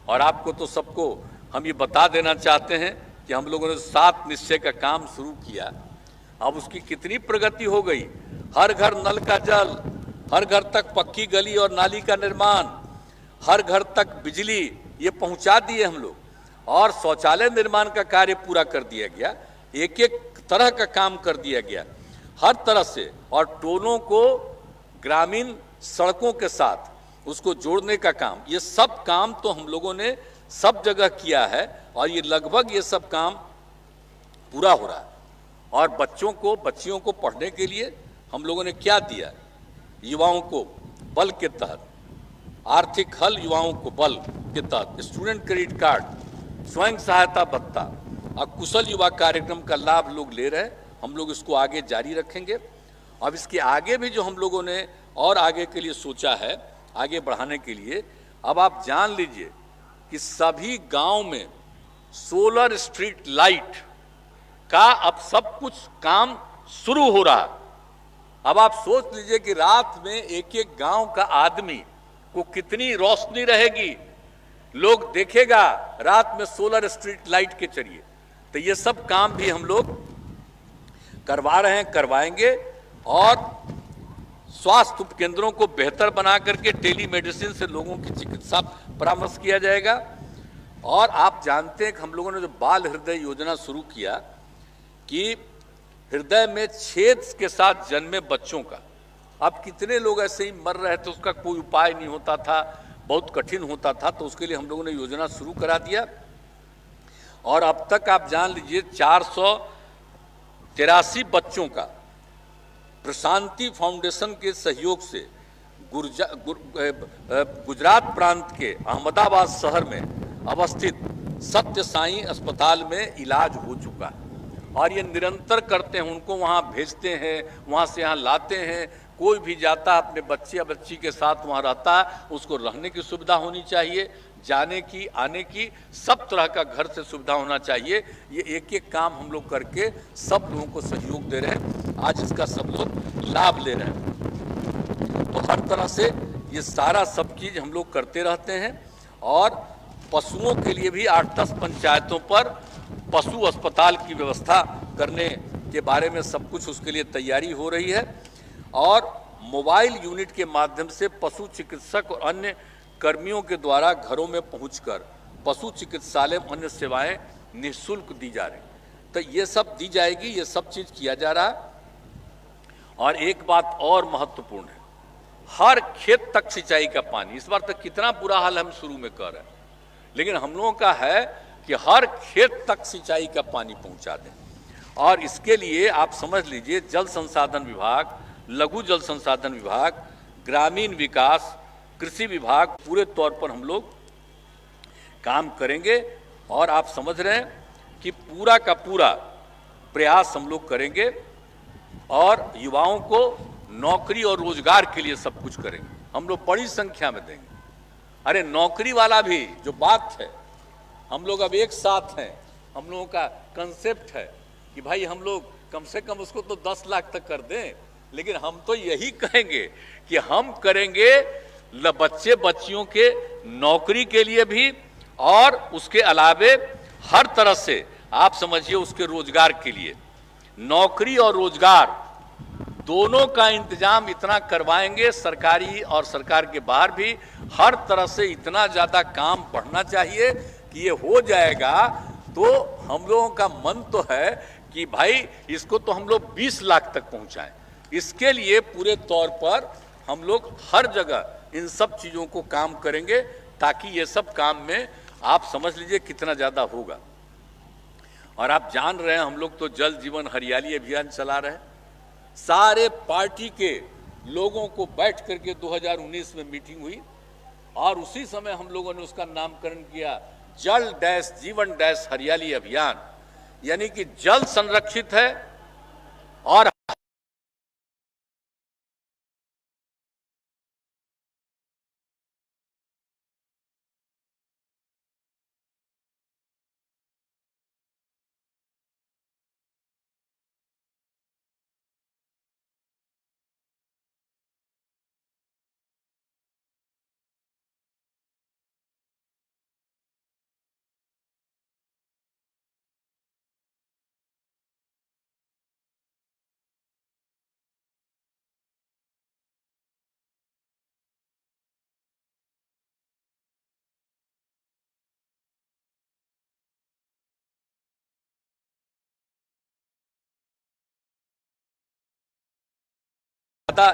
और आपको तो सबको हम ये बता देना चाहते हैं कि हम लोगों ने 7 निश्चय का काम शुरू किया। अब उसकी कितनी प्रगति हो गई। हर घर नल का जल, हर घर तक पक्की गली और नाली का निर्माण, हर घर तक बिजली, ये पहुंचा दिए हम लोग। और शौचालय निर्माण का कार्य पूरा कर दिया गया। एक एक तरह का काम कर दिया गया हर तरह से। और टोलों को ग्रामीण सड़कों के साथ उसको जोड़ने का काम, ये सब काम तो हम लोगों ने सब जगह किया है और ये लगभग ये सब काम पूरा हो रहा है। और बच्चियों को पढ़ने के लिए हम लोगों ने क्या दिया, युवाओं को बल के तहत आर्थिक हल, युवाओं को बल के तहत स्टूडेंट क्रेडिट कार्ड, स्वयं सहायता भत्ता और कुशल युवा कार्यक्रम का लाभ लोग ले रहे हैं। हम लोग इसको आगे जारी रखेंगे। अब इसके आगे भी जो हम लोगों ने और आगे के लिए सोचा है, आगे बढ़ाने के लिए, अब आप जान लीजिए कि सभी गांव में सोलर स्ट्रीट लाइट का अब सब कुछ काम शुरू हो रहा है। अब आप सोच लीजिए कि रात में एक एक गांव का आदमी को कितनी रोशनी रहेगी, लोग देखेगा रात में सोलर स्ट्रीट लाइट के जरिए। तो ये सब काम भी हम लोग करवा रहे हैं, करवाएंगे। और स्वास्थ्य उपकेंद्रों को बेहतर बना करके टेलीमेडिसिन से लोगों की चिकित्सा परामर्श किया जाएगा। और आप जानते हैं कि हम लोगों ने जो बाल हृदय योजना शुरू किया कि हृदय में छेद के साथ जन्मे बच्चों का, अब कितने लोग ऐसे ही मर रहे थे, उसका कोई उपाय नहीं होता था, बहुत कठिन होता था। तो उसके लिए हम लोगों ने योजना शुरू करा दिया। और अब तक आप जान लीजिए 483 बच्चों का प्रशांति फाउंडेशन के सहयोग से गुजरात प्रांत के अहमदाबाद शहर में अवस्थित सत्य साई अस्पताल में इलाज हो चुका है। और ये निरंतर करते हैं, उनको वहाँ भेजते हैं, वहाँ से यहाँ लाते हैं। कोई भी जाता है अपने बच्चे या बच्ची के साथ वहाँ रहता है, उसको रहने की सुविधा होनी चाहिए, जाने की, आने की, सब तरह का घर से सुविधा होना चाहिए। ये एक एक काम हम लोग करके सब लोगों को सहयोग दे रहे हैं। आज इसका सब लोग लाभ ले रहे हैं। तो हर तरह से ये सारा सब चीज हम लोग करते रहते हैं। और पशुओं के लिए भी 8-10 पंचायतों पर पशु अस्पताल की व्यवस्था करने के बारे में सब कुछ उसके लिए तैयारी हो रही है। और मोबाइल यूनिट के माध्यम से पशु चिकित्सक और अन्य कर्मियों के द्वारा घरों में पहुंचकर पशु चिकित्सालय अन्य सेवाएं निःशुल्क दी जा रही। तो ये सब दी जाएगी, ये सब चीज किया जा रहा है। और एक बात और महत्वपूर्ण है, हर खेत तक सिंचाई का पानी। इस बार तक कितना बुरा हाल हम शुरू में कर रहे हैं, लेकिन हम लोगों का है कि हर खेत तक सिंचाई का पानी पहुंचा दें। और इसके लिए आप समझ लीजिए जल संसाधन विभाग, लघु जल संसाधन विभाग, ग्रामीण विकास, कृषि विभाग पूरे तौर पर हम लोग काम करेंगे। और आप समझ रहे हैं कि पूरा का पूरा प्रयास हम लोग करेंगे और युवाओं को नौकरी और रोजगार के लिए सब कुछ करेंगे। हम लोग बड़ी संख्या में देंगे। अरे नौकरी वाला भी जो बात है, हम लोग अब एक साथ हैं। हम लोगों का कंसेप्ट है कि भाई हम लोग कम से कम उसको तो 10 लाख तक कर दें, लेकिन हम तो यही कहेंगे कि हम करेंगे बच्चे बच्चियों के नौकरी के लिए भी और उसके अलावे हर तरह से आप समझिए उसके रोजगार के लिए, नौकरी और रोजगार दोनों का इंतजाम इतना करवाएंगे, सरकारी और सरकार के बाहर भी हर तरह से इतना ज्यादा काम बढ़ना चाहिए कि ये हो जाएगा। तो हम लोगों का मन तो है कि भाई इसको तो हम लोग 20 लाख तक पहुंचाएं। इसके लिए पूरे तौर पर हम लोग हर जगह इन सब चीजों को काम करेंगे, ताकि ये सब काम में आप समझ लीजिए कितना ज्यादा होगा। और आप जान रहे हैं हम लोग तो जल जीवन हरियाली अभियान चला रहे हैं। सारे पार्टी के लोगों को बैठ करके 2019 में मीटिंग हुई और उसी समय हम लोगों ने उसका नामकरण किया जल डैश जीवन डैश हरियाली अभियान, यानी कि जल संरक्षित है और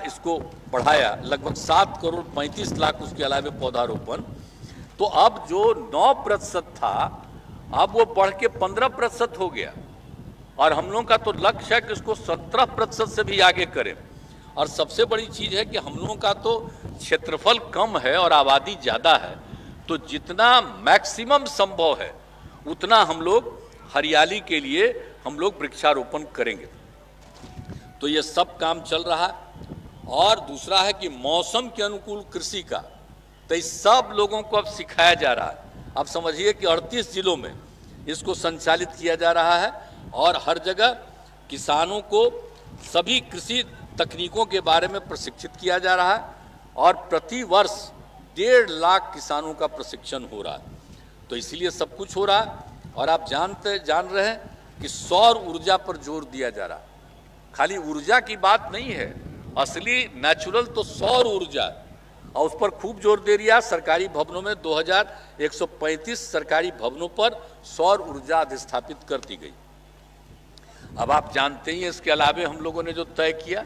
इसको बढ़ाया, लगभग 7 करोड़ 35 लाख उसके अलावा पौधारोपण। तो अब जो 9% था अब वो बढ़ के 15% हो गया और हम लोगों का तो लक्ष्य है कि इसको 17% से भी आगे करें। और सबसे बड़ी चीज है कि हम लोगों का तो क्षेत्रफल कम है और आबादी ज्यादा है, तो जितना मैक्सिमम संभव है उतना हम लोग हरियाली के लिए हम लोग वृक्षारोपण करेंगे। तो ये सब काम चल रहा है। और दूसरा है कि मौसम के अनुकूल कृषि का तो इस सब लोगों को अब सिखाया जा रहा है। अब समझिए कि 38 जिलों में इसको संचालित किया जा रहा है और हर जगह किसानों को सभी कृषि तकनीकों के बारे में प्रशिक्षित किया जा रहा है और प्रति वर्ष 1.5 लाख किसानों का प्रशिक्षण हो रहा है। तो इसीलिए सब कुछ हो रहा है। और आप जान रहे हैं कि सौर ऊर्जा पर जोर दिया जा रहा है। खाली ऊर्जा की बात नहीं है, असली नेचुरल तो सौर ऊर्जा, और उस पर खूब जोर दे दिया। सरकारी भवनों में 2135 सरकारी भवनों पर सौर ऊर्जा अधिस्थापित कर दी गई। अब आप जानते ही इसके अलावे हम लोगों ने जो तय किया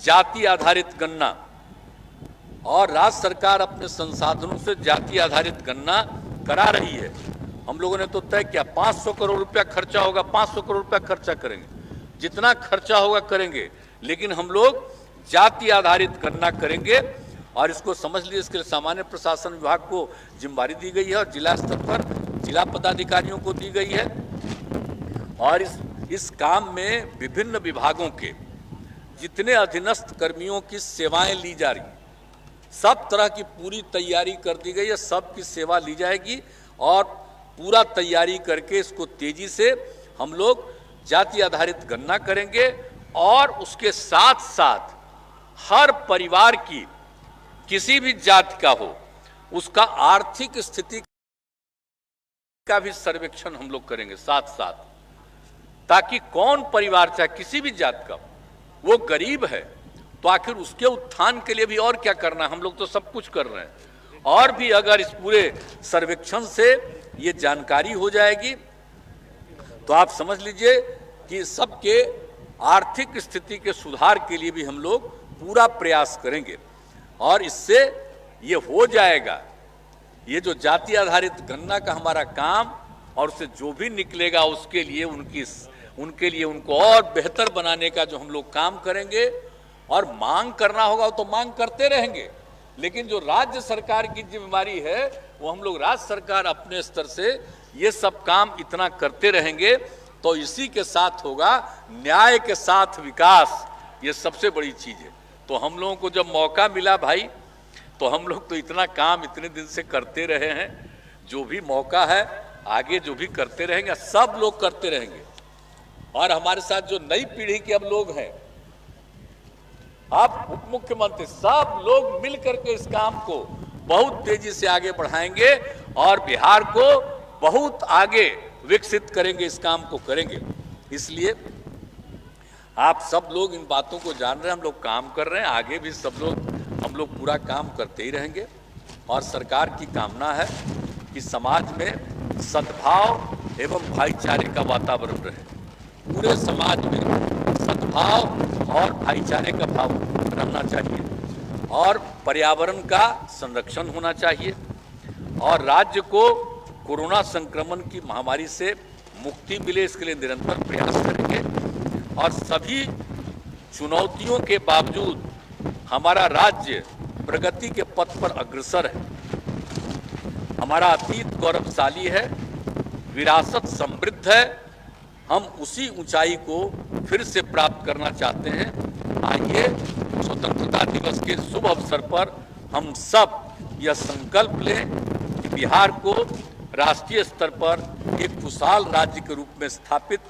जाति आधारित गणना, और राज्य सरकार अपने संसाधनों से जाति आधारित गणना करा रही है। हम लोगों ने तो तय किया 500 करोड़ रुपया खर्चा होगा, 500 करोड़ रुपया खर्चा करेंगे, जितना खर्चा होगा करेंगे, लेकिन हम लोग जाति आधारित गणना करेंगे। और इसको समझ लीजिए, इसके लिए सामान्य प्रशासन विभाग को जिम्मेदारी दी गई है और जिला स्तर पर जिला पदाधिकारियों को दी गई है। और इस काम में विभिन्न विभागों के जितने अधीनस्थ कर्मियों की सेवाएं ली जा रही, सब तरह की पूरी तैयारी कर दी गई है। सबकी सेवा ली जाएगी और पूरा तैयारी करके इसको तेजी से हम लोग जाति आधारित गणना करेंगे। और उसके साथ साथ हर परिवार की किसी भी जाति का हो उसका आर्थिक स्थिति का भी सर्वेक्षण हम लोग करेंगे साथ साथ, ताकि कौन परिवार चाहे किसी भी जाति का वो गरीब है तो आखिर उसके उत्थान के लिए भी और क्या करना है। हम लोग तो सब कुछ कर रहे हैं। और भी अगर इस पूरे सर्वेक्षण से ये जानकारी हो जाएगी तो आप समझ लीजिए कि सबके आर्थिक स्थिति के सुधार के लिए भी हम लोग पूरा प्रयास करेंगे। और इससे ये हो जाएगा, ये जो जाति आधारित गणना का हमारा काम और उससे जो भी निकलेगा उसके लिए उनके लिए उनको और बेहतर बनाने का जो हम लोग काम करेंगे। और मांग करना होगा तो मांग करते रहेंगे, लेकिन जो राज्य सरकार की जिम्मेदारी है वो हम लोग राज्य सरकार अपने स्तर से ये सब काम इतना करते रहेंगे। तो इसी के साथ होगा न्याय के साथ विकास, ये सबसे बड़ी चीज है। तो हम लोगों को जब मौका मिला भाई, तो हम लोग तो इतना काम इतने दिन से करते रहे हैं। जो भी मौका है आगे जो भी करते रहेंगे, सब लोग करते रहेंगे। और हमारे साथ जो नई पीढ़ी के अब लोग हैं, अब उप मुख्यमंत्री, सब लोग मिलकर के इस काम को बहुत तेजी से आगे बढ़ाएंगे और बिहार को बहुत आगे विकसित करेंगे, इस काम को करेंगे। इसलिए आप सब लोग इन बातों को जान रहे हैं, हम लोग काम कर रहे हैं, आगे भी हम लोग पूरा काम करते ही रहेंगे। और सरकार की कामना है कि समाज में सद्भाव एवं भाईचारे का वातावरण रहे, पूरे समाज में सद्भाव और भाईचारे का भाव रहना चाहिए, और पर्यावरण का संरक्षण होना चाहिए, और राज्य को कोरोना संक्रमण की महामारी से मुक्ति मिले, इसके लिए निरंतर प्रयास करेंगे। और सभी चुनौतियों के बावजूद हमारा राज्य प्रगति के पथ पर अग्रसर है। हमारा अतीत गौरवशाली है, विरासत समृद्ध है, हम उसी ऊंचाई को फिर से प्राप्त करना चाहते हैं। आइए स्वतंत्रता दिवस के शुभ अवसर पर हम सब यह संकल्प लें कि बिहार को राष्ट्रीय स्तर पर एक खुशहाल राज्य के रूप में स्थापित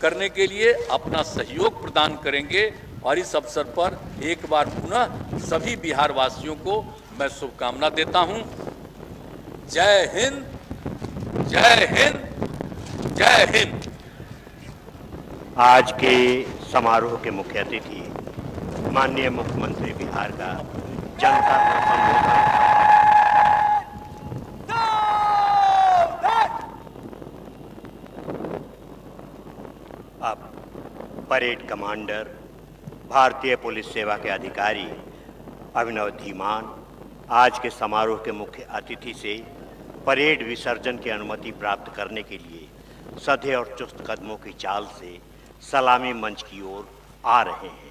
करने के लिए अपना सहयोग प्रदान करेंगे। और इस अवसर पर एक बार पुनः सभी बिहार वासियों को मैं शुभकामना देता हूं। जय हिंद, जय हिंद, जय हिंद। आज के समारोह के मुख्य अतिथि माननीय मुख्यमंत्री बिहार का जनता को संबोधन। अब परेड कमांडर, भारतीय पुलिस सेवा के अधिकारी अभिनव धीमान आज के समारोह के मुख्य अतिथि से परेड विसर्जन की अनुमति प्राप्त करने के लिए सधे और चुस्त कदमों की चाल से सलामी मंच की ओर आ रहे हैं।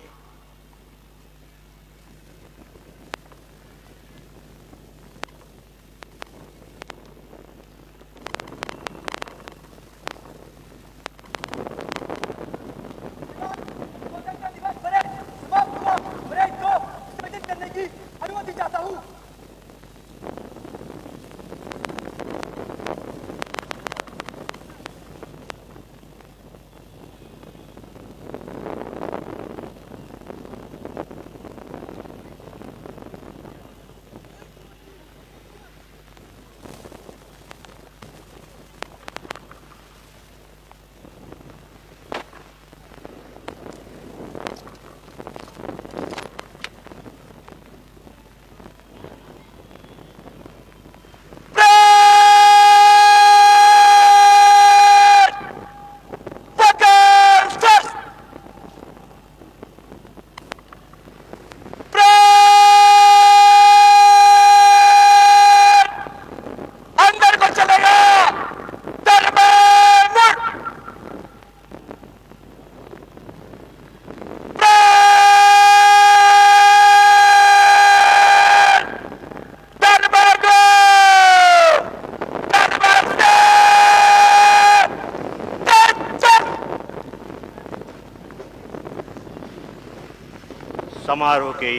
समारोह के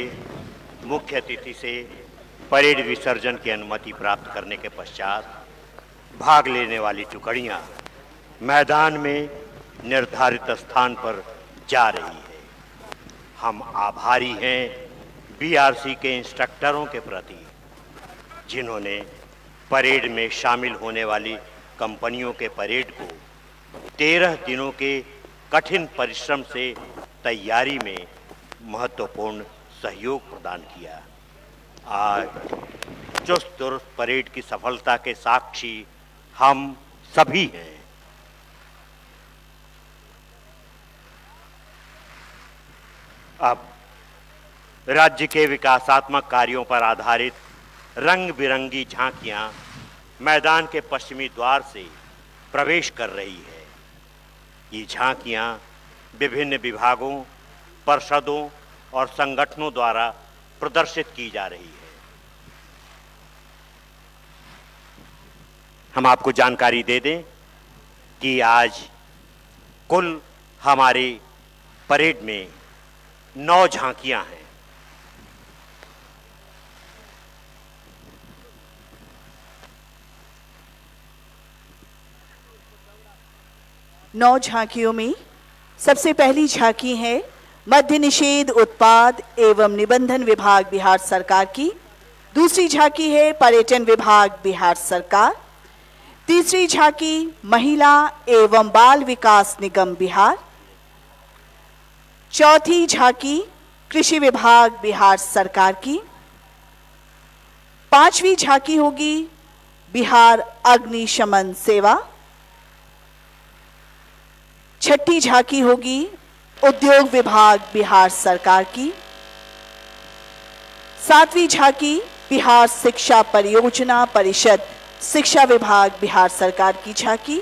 मुख्य अतिथि से परेड विसर्जन की अनुमति प्राप्त करने के पश्चात भाग लेने वाली टुकड़ियां मैदान में निर्धारित स्थान पर जा रही है। हम आभारी हैं बीआरसी के इंस्ट्रक्टरों के प्रति, जिन्होंने परेड में शामिल होने वाली कंपनियों के परेड को 13 दिनों के कठिन परिश्रम से तैयारी में महत्वपूर्ण सहयोग प्रदान किया। आज चुस्त दुरुस्त परेड की सफलता के साक्षी हम सभी हैं। अब राज्य के विकासात्मक कार्यों पर आधारित रंग बिरंगी झांकियां मैदान के पश्चिमी द्वार से प्रवेश कर रही है। ये झांकियां विभिन्न विभागों, परिषदों और संगठनों द्वारा प्रदर्शित की जा रही है। हम आपको जानकारी दे दें कि आज कुल हमारे परेड में 9 झांकियां हैं। नौ झांकियों में सबसे पहली झांकी है मद्य निषेध उत्पाद एवं निबंधन विभाग बिहार सरकार की। दूसरी झांकी है पर्यटन विभाग बिहार सरकार। तीसरी झांकी महिला एवं बाल विकास निगम बिहार। चौथी झांकी कृषि विभाग बिहार सरकार की। पांचवी झांकी होगी बिहार अग्निशमन सेवा। छठी झांकी होगी उद्योग विभाग बिहार सरकार की। सातवीं झांकी बिहार शिक्षा परियोजना परिषद शिक्षा विभाग बिहार सरकार की झांकी।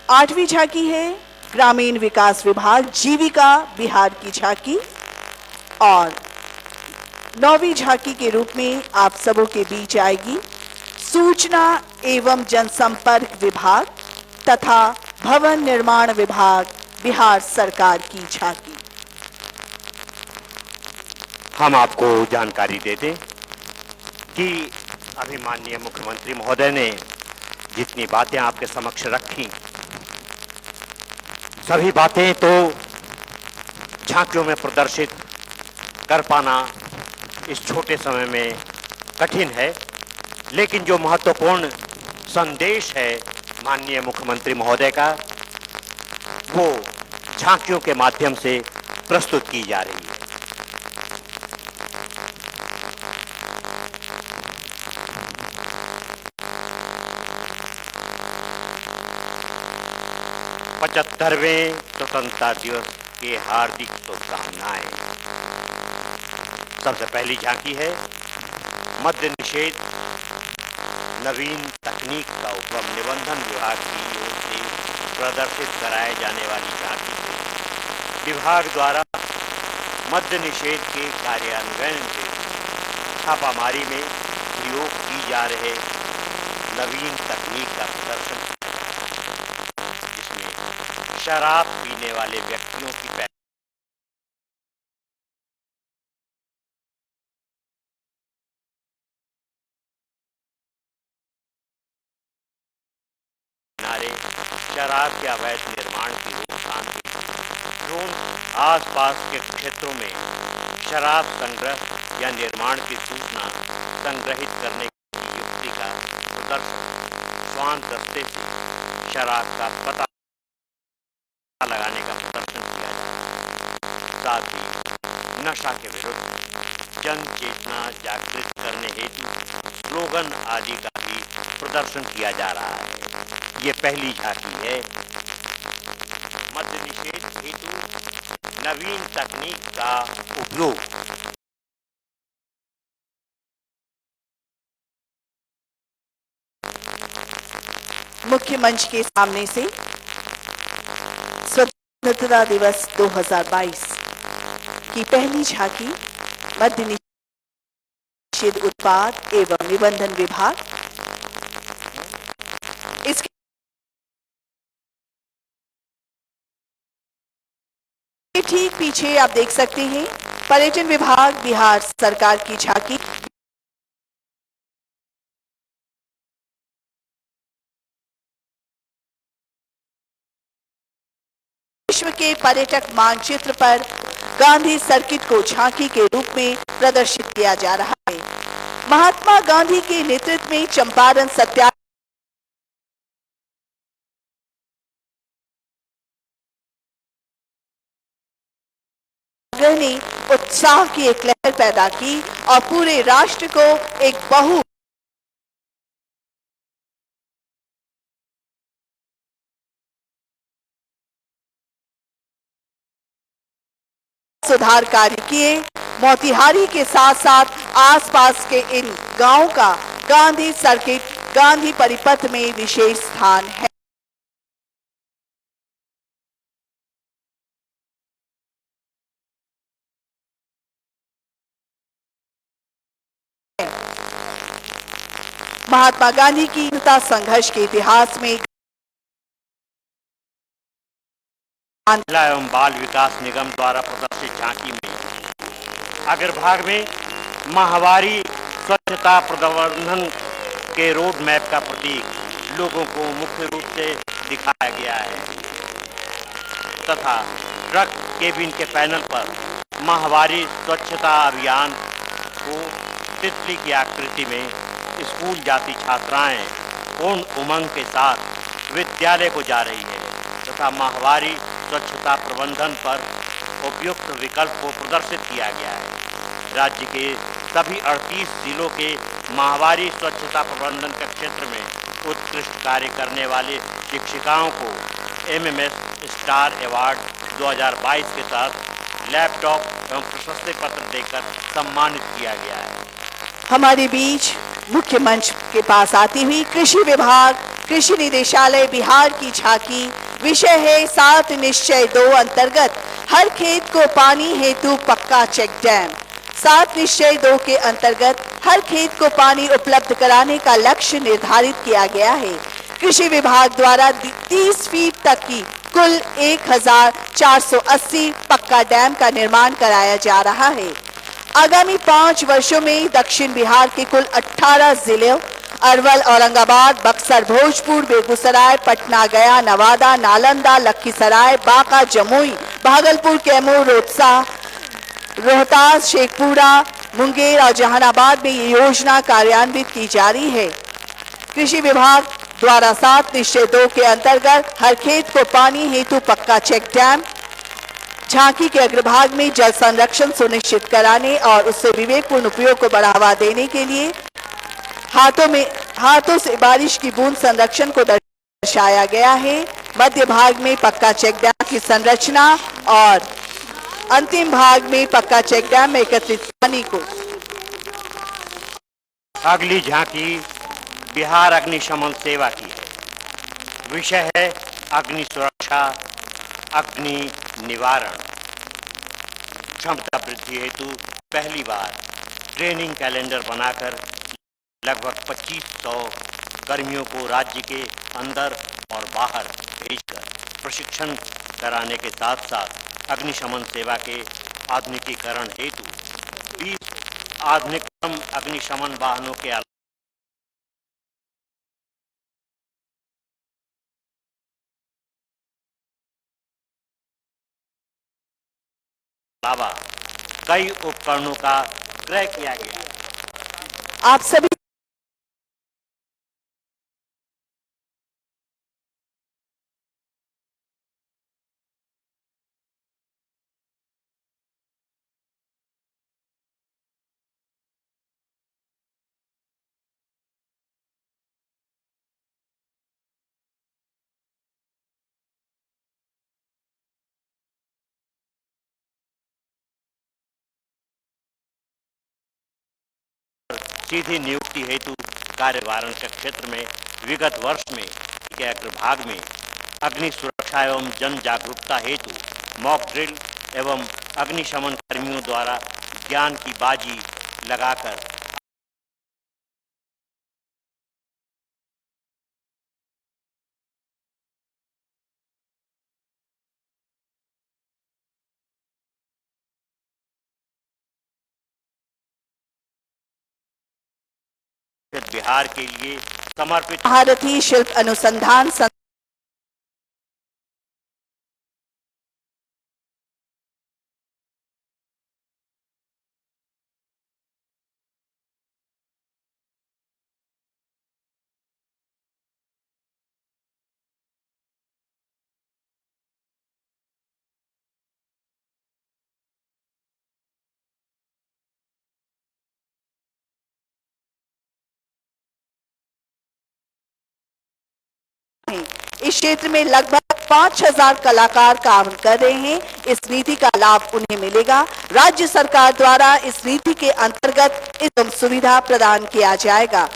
आठवीं झांकी है ग्रामीण विकास विभाग जीविका बिहार की झांकी। और नौवीं झांकी के रूप में आप सबों के बीच आएगी सूचना एवं जनसंपर्क विभाग तथा भवन निर्माण विभाग बिहार सरकार की झांकी। हम आपको जानकारी दे दें कि अभी माननीय मुख्यमंत्री महोदय ने जितनी बातें आपके समक्ष रखी, सभी बातें तो झांकियों में प्रदर्शित कर पाना इस छोटे समय में कठिन है, लेकिन जो महत्वपूर्ण संदेश है माननीय मुख्यमंत्री महोदय का, वो झांकियों के माध्यम से प्रस्तुत की जा रही है। पचहत्तरवें स्वतंत्रता दिवस के हार्दिक शुभकामनाएं। सबसे पहली झांकी है मद्य निषेध नवीन तकनीक का उपक्रम निबंधन विभाग की ओर से प्रदर्शित कराए जाने वाली झांकी से विभाग द्वारा मद्य निषेध के कार्यान्वयन से छापामारी में प्रयोग की जा रहे नवीन तकनीक का प्रदर्शन, जिसमें शराब पीने वाले व्यक्तियों की किनारे शराब के अवैध निर्माण की रोकथाम के लिए ड्रोन आसपास के क्षेत्रों में शराब संग्रह या निर्माण की सूचना संग्रहित करने की युक्ति का प्रदर्शन, श्वान दस्ते से शराब का पता लगाने का प्रदर्शन किया जाए। साथ ही नशा के विरुद्ध जन चेतना जागृत करने हेतु स्लोगन आदि का भी प्रदर्शन किया जा रहा है। ये पहली झांकी है मद्य निषेध हेतु नवीन तकनीक का उपयोग। मुख्य मंच के सामने से स्वतंत्रता दिवस 2022 की पहली झांकी मद्य निषेध उत्पाद एवं निबंधन विभाग। इसके ठीक पीछे आप देख सकते हैं पर्यटन विभाग बिहार सरकार की झांकी। विश्व के पर्यटक मानचित्र पर गांधी सर्किट को झांकी के रूप में प्रदर्शित किया जा रहा है। महात्मा गांधी के नेतृत्व में चंपारण सत्याग्रह ने उत्साह की एक लहर पैदा की और पूरे राष्ट्र को एक सुधार कार्य किए। मोतिहारी के साथ साथ आसपास के इन गांवों का गांधी सर्किट गांधी परिपथ में विशेष स्थान है। महात्मा गांधी की स्वतंत्रता संघर्ष के इतिहास में महिला एवं बाल विकास निगम द्वारा प्रदर्शित झांकी में अग्रभाग में माहवारी स्वच्छता प्रबंधन के रोड मैप का प्रतीक लोगों को मुख्य रूप से दिखाया गया है तथा ट्रक केबिन के पैनल पर माहवारी स्वच्छता अभियान को तितली की आकृति में स्कूल जाती छात्राएं पूर्ण उमंग के साथ विद्यालय को जा रही है तथा माहवारी स्वच्छता प्रबंधन पर उपयुक्त विकल्प को प्रदर्शित किया गया है। राज्य के सभी 38 जिलों के माहवारी स्वच्छता प्रबंधन के क्षेत्र में उत्कृष्ट कार्य करने वाले शिक्षिकाओं को एमएमएस स्टार अवार्ड 2022 के तहत लैपटॉप एवं प्रशस्ति पत्र देकर सम्मानित किया गया है। हमारे बीच मुख्य मंच के पास आती हुई कृषि विभाग कृषि निदेशालय बिहार की झांकी। विषय है 7 निश्चय 2 अंतर्गत हर खेत को पानी हेतु पक्का चेक डैम। 7 निश्चय 2 के अंतर्गत हर खेत को पानी उपलब्ध कराने का लक्ष्य निर्धारित किया गया है। कृषि विभाग द्वारा 30 फीट तक की कुल 1480 पक्का डैम का निर्माण कराया जा रहा है। आगामी 5 वर्षों में दक्षिण बिहार के कुल 18 जिलों अरवल, औरंगाबाद, बक्सर, भोजपुर, बेगूसराय, पटना, गया, नवादा, नालंदा, लखीसराय, बांका, जमुई, भागलपुर, कैमूर, रोहतसा, रोहतास, शेखपुरा, मुंगेर और जहानाबाद में ये योजना कार्यान्वित की जा रही है। कृषि विभाग द्वारा 7 निश्चय 2 के अंतर्गत हर खेत को पानी हेतु पक्का चेक डैम, झांकी के अग्रभाग में जल संरक्षण सुनिश्चित कराने और उससे विवेकपूर्ण उपयोग को बढ़ावा देने के लिए हाथों से बारिश की बूंद संरक्षण को दर्शाया गया है। मध्य भाग में पक्का चेक डैम की संरचना और अंतिम भाग में पक्का चेक डैम में एकत्रित पानी को। अगली झांकी बिहार अग्निशमन सेवा की है। विषय है अग्नि सुरक्षा, अग्नि निवारण। क्षमता वृद्धि हेतु पहली बार ट्रेनिंग कैलेंडर बनाकर लगभग 2500 कर्मियों को राज्य के अंदर और बाहर भेजकर प्रशिक्षण कराने के साथ साथ अग्निशमन सेवा के आधुनिकीकरण हेतु 20 आधुनिकतम अग्निशमन वाहनों के अलावा कई उपकरणों का क्रय किया गया है। आप सभी सीधी नियुक्ति हेतु कार्यवारण के क्षेत्र में विगत वर्ष में के अग्रभाग में अग्नि सुरक्षा एवं जन जागरूकता हेतु मॉक ड्रिल एवं अग्निशमन कर्मियों द्वारा ज्ञान की बाजी लगाकर बिहार के लिए समर्पित भारतीय शिल्प अनुसंधान इस क्षेत्र में लगभग 5000 कलाकार काम कर रहे हैं। इस नीति का लाभ उन्हें मिलेगा। राज्य सरकार द्वारा इस नीति के अंतर्गत इस सुविधा प्रदान किया जाएगा।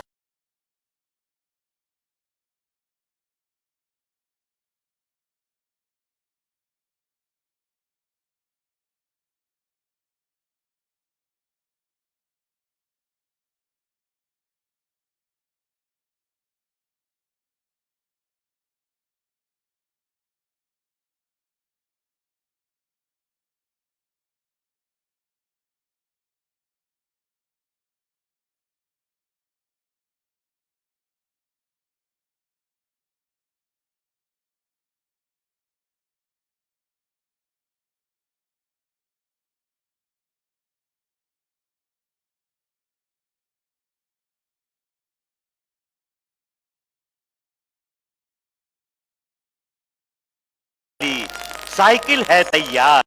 साइकिल है तैयार,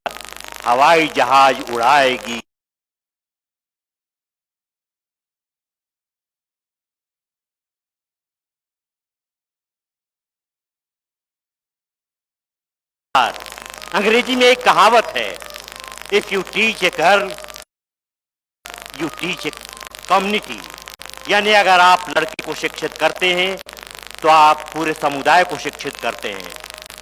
हवाई जहाज उड़ाएगी। अंग्रेजी में एक कहावत है, if you teach a girl you teach a community, यानी अगर आप लड़की को शिक्षित करते हैं तो आप पूरे समुदाय को शिक्षित करते हैं।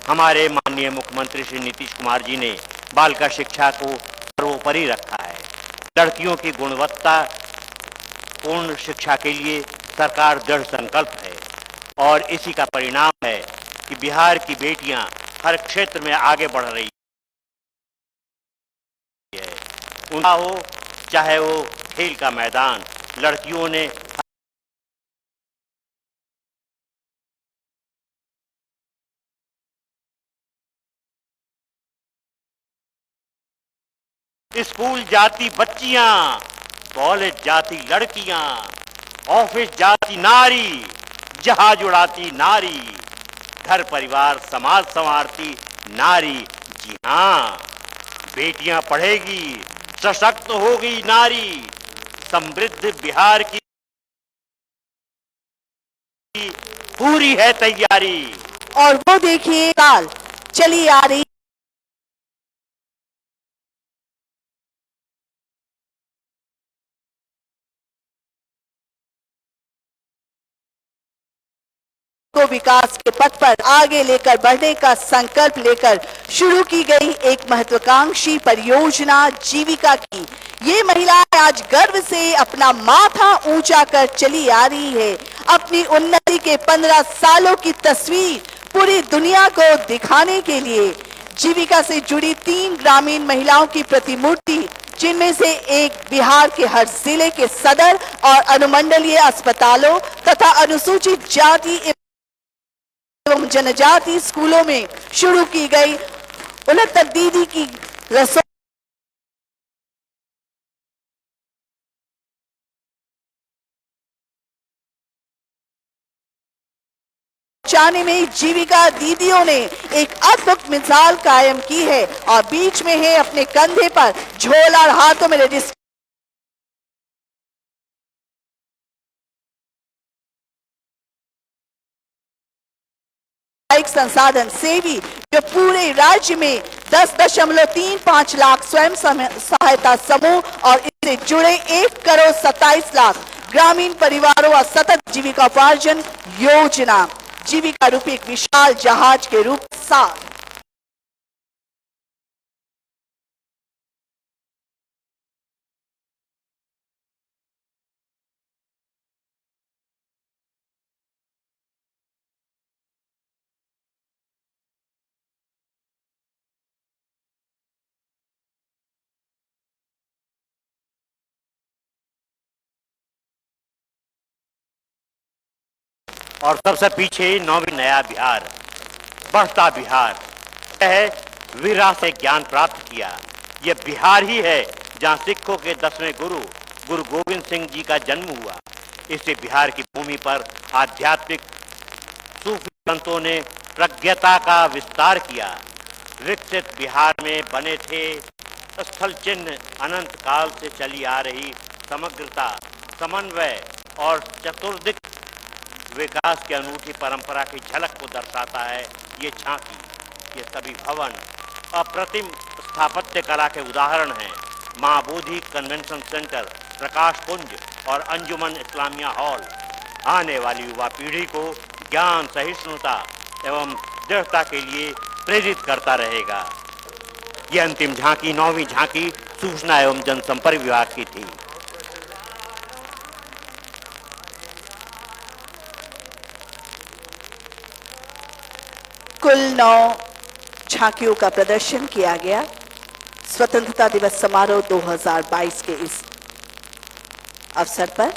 हमारे माननीय मुख्यमंत्री श्री नीतीश कुमार जी ने बालिका शिक्षा को सर्वोपरि रखा है। लड़कियों की गुणवत्ता पूर्ण शिक्षा के लिए सरकार दृढ़ संकल्प है और इसी का परिणाम है कि बिहार की बेटियां हर क्षेत्र में आगे बढ़ रही है। उनका हो चाहे वो खेल का मैदान, लड़कियों ने स्कूल जाती बच्चियां, कॉलेज जाती लड़कियां, ऑफिस जाती नारी, जहाज उड़ाती नारी, घर परिवार समाज संवारती नारी। जी हाँ, बेटियां पढ़ेगी, सशक्त होगी नारी, समृद्ध बिहार की पूरी है तैयारी। और वो देखिए काल चली आ रही को विकास के पथ पर आगे लेकर बढ़ने का संकल्प लेकर शुरू की गई एक महत्वाकांक्षी परियोजना जीविका की ये महिलाएं आज गर्व से अपना माथा ऊंचा कर चली आ रही है। अपनी उन्नति के 15 सालों की तस्वीर पूरी दुनिया को दिखाने के लिए जीविका से जुड़ी 3 ग्रामीण महिलाओं की प्रतिमूर्ति, जिनमें से एक बिहार के हर जिले के सदर और अनुमंडलीय अस्पतालों तथा अनुसूचित जाति एवं जनजाति स्कूलों में शुरू की गई 69 दीदी की रसोई पहुंचाने में जीविका दीदियों ने एक अद्भुत मिसाल कायम की है और बीच में है अपने कंधे पर झोला और हाथों में रजिस्टर संसाधन सेवी जो पूरे राज्य में 10.35 लाख स्वयं सहायता समूह और इससे जुड़े 1,27,00,000 ग्रामीण परिवारों और सतत जीविकोपार्जन योजना जीविका रूपी एक विशाल जहाज के रूप साथ और सबसे पीछे 9वीं नया बिहार, बढ़ता बिहार है। विरासत से ज्ञान प्राप्त किया, यह बिहार ही है जहां सिखों के 10वें गुरु गुरु गोविंद सिंह जी का जन्म हुआ। इससे बिहार की भूमि पर आध्यात्मिक सूफी संतों ने प्रज्ञता का विस्तार किया। विकसित बिहार में बने थे स्थल चिन्ह अनंत काल से चली आ रही समग्रता, समन्वय और चतुर्दिक विकास की अनूठी परंपरा की झलक को दर्शाता है। ये झांकी, ये सभी भवन अप्रतिम स्थापत्य कला के उदाहरण हैं। माँ बोधि कन्वेंशन सेंटर, प्रकाश कुंज और अंजुमन इस्लामिया हॉल आने वाली युवा पीढ़ी को ज्ञान, सहिष्णुता एवं दृढ़ता के लिए प्रेरित करता रहेगा। ये अंतिम झांकी 9वीं झांकी सूचना एवं जनसंपर्क विभाग की थी। कुल 9 झांकियों का प्रदर्शन किया गया। स्वतंत्रता दिवस समारोह 2022 के इस अवसर पर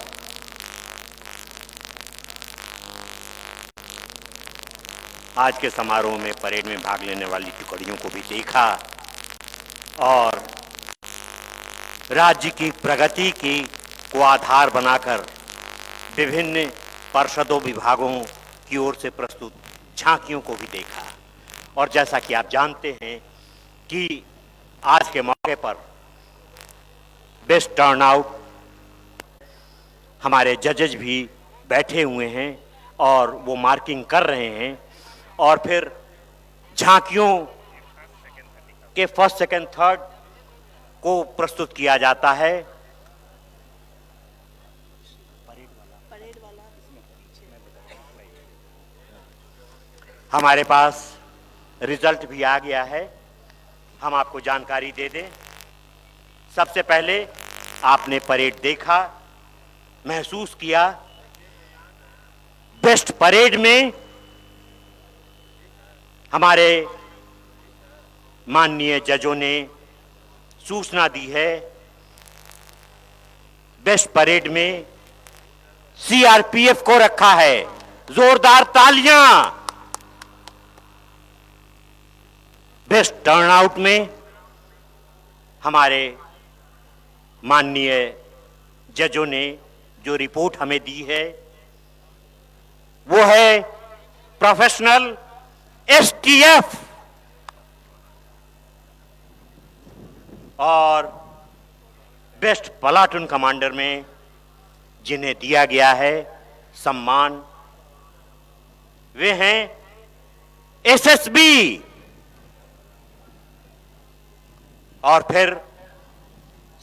आज के समारोह में परेड में भाग लेने वाली टुकड़ियों को भी देखा और राज्य की प्रगति को आधार बनाकर विभिन्न परिषदों विभागों की ओर से प्रस्तुत झांकियों को भी देखा। और जैसा कि आप जानते हैं कि आज के मौके पर बेस्ट टर्नआउट, हमारे जजेज भी बैठे हुए हैं और वो मार्किंग कर रहे हैं और फिर झांकियों के फर्स्ट, सेकंड, थर्ड को प्रस्तुत किया जाता है। हमारे पास रिजल्ट भी आ गया है, हम आपको जानकारी दे दें। सबसे पहले आपने परेड देखा, महसूस किया। बेस्ट परेड में हमारे माननीय जजों ने सूचना दी है, बेस्ट परेड में सीआरपीएफ को रखा है। जोरदार तालियां। बेस्ट टर्नआउट में हमारे माननीय जजों ने जो रिपोर्ट हमें दी है वो है प्रोफेशनल एसटीएफ और बेस्ट प्लाटून कमांडर में जिन्हें दिया गया है सम्मान, वे हैं एसएसबी। और फिर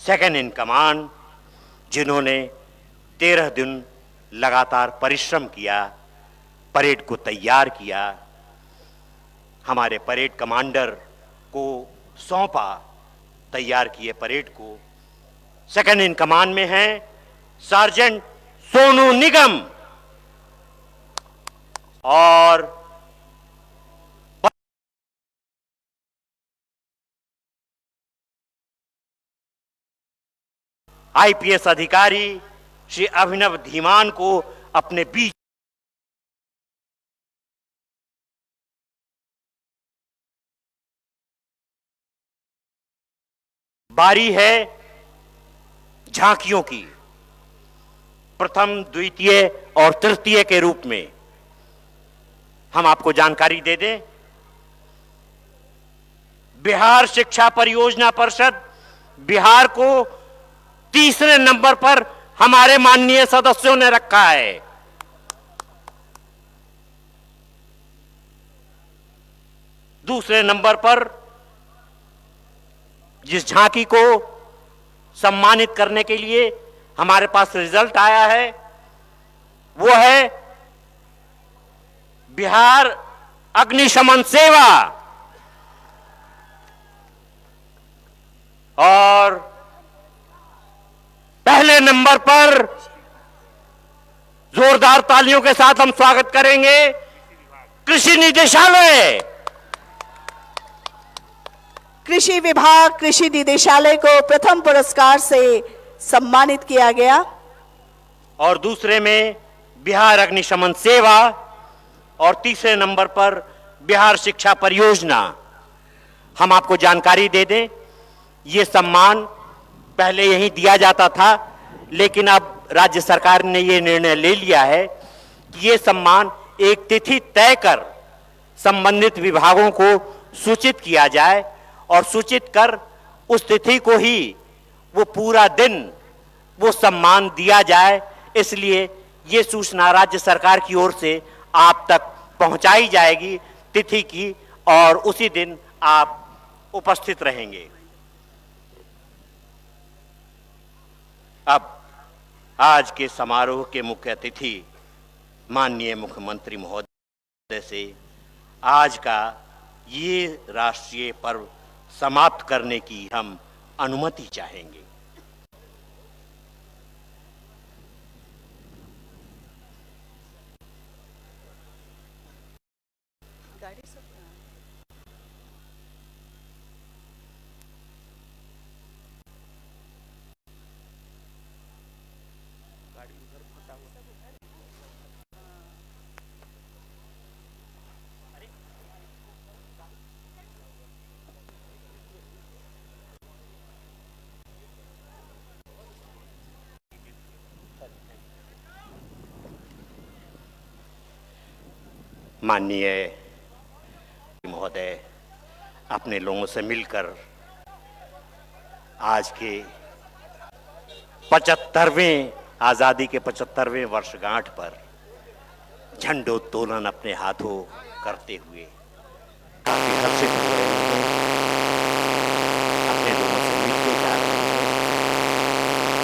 सेकंड इन कमांड, जिन्होंने 13 दिन लगातार परिश्रम किया, परेड को तैयार किया, हमारे परेड कमांडर को सौंपा, तैयार किए परेड को। सेकंड इन कमांड में हैं सार्जेंट सोनू निगम और आईपीएस अधिकारी श्री अभिनव धीमान को अपने बीच बारी है झांकियों की। प्रथम, द्वितीय और तृतीय के रूप में हम आपको जानकारी दे दें। बिहार शिक्षा परियोजना परिषद बिहार को तीसरे नंबर पर हमारे माननीय सदस्यों ने रखा है। दूसरे नंबर पर जिस झांकी को सम्मानित करने के लिए हमारे पास रिजल्ट आया है वो है बिहार अग्निशमन सेवा। और पहले नंबर पर जोरदार तालियों के साथ हम स्वागत करेंगे कृषि निदेशालय। कृषि विभाग कृषि निदेशालय को प्रथम पुरस्कार से सम्मानित किया गया। और दूसरे में बिहार अग्निशमन सेवा और तीसरे नंबर पर बिहार शिक्षा परियोजना। हम आपको जानकारी दे दें, ये सम्मान पहले यही दिया जाता था, लेकिन अब राज्य सरकार ने ये निर्णय ले लिया है कि ये सम्मान एक तिथि तय कर संबंधित विभागों को सूचित किया जाए और सूचित कर उस तिथि को ही वो पूरा दिन वो सम्मान दिया जाए। इसलिए ये सूचना राज्य सरकार की ओर से आप तक पहुंचाई जाएगी तिथि की, और उसी दिन आप उपस्थित रहेंगे। अब आज के समारोह के मुख्य अतिथि माननीय मुख्यमंत्री महोदय से आज का ये राष्ट्रीय पर्व समाप्त करने की हम अनुमति चाहेंगे। माननीय महोदय, अपने लोगों से मिलकर आज के 75वें आजादी के 75वें वर्षगांठ पर झंडोत्तोलन अपने हाथों करते हुए काफी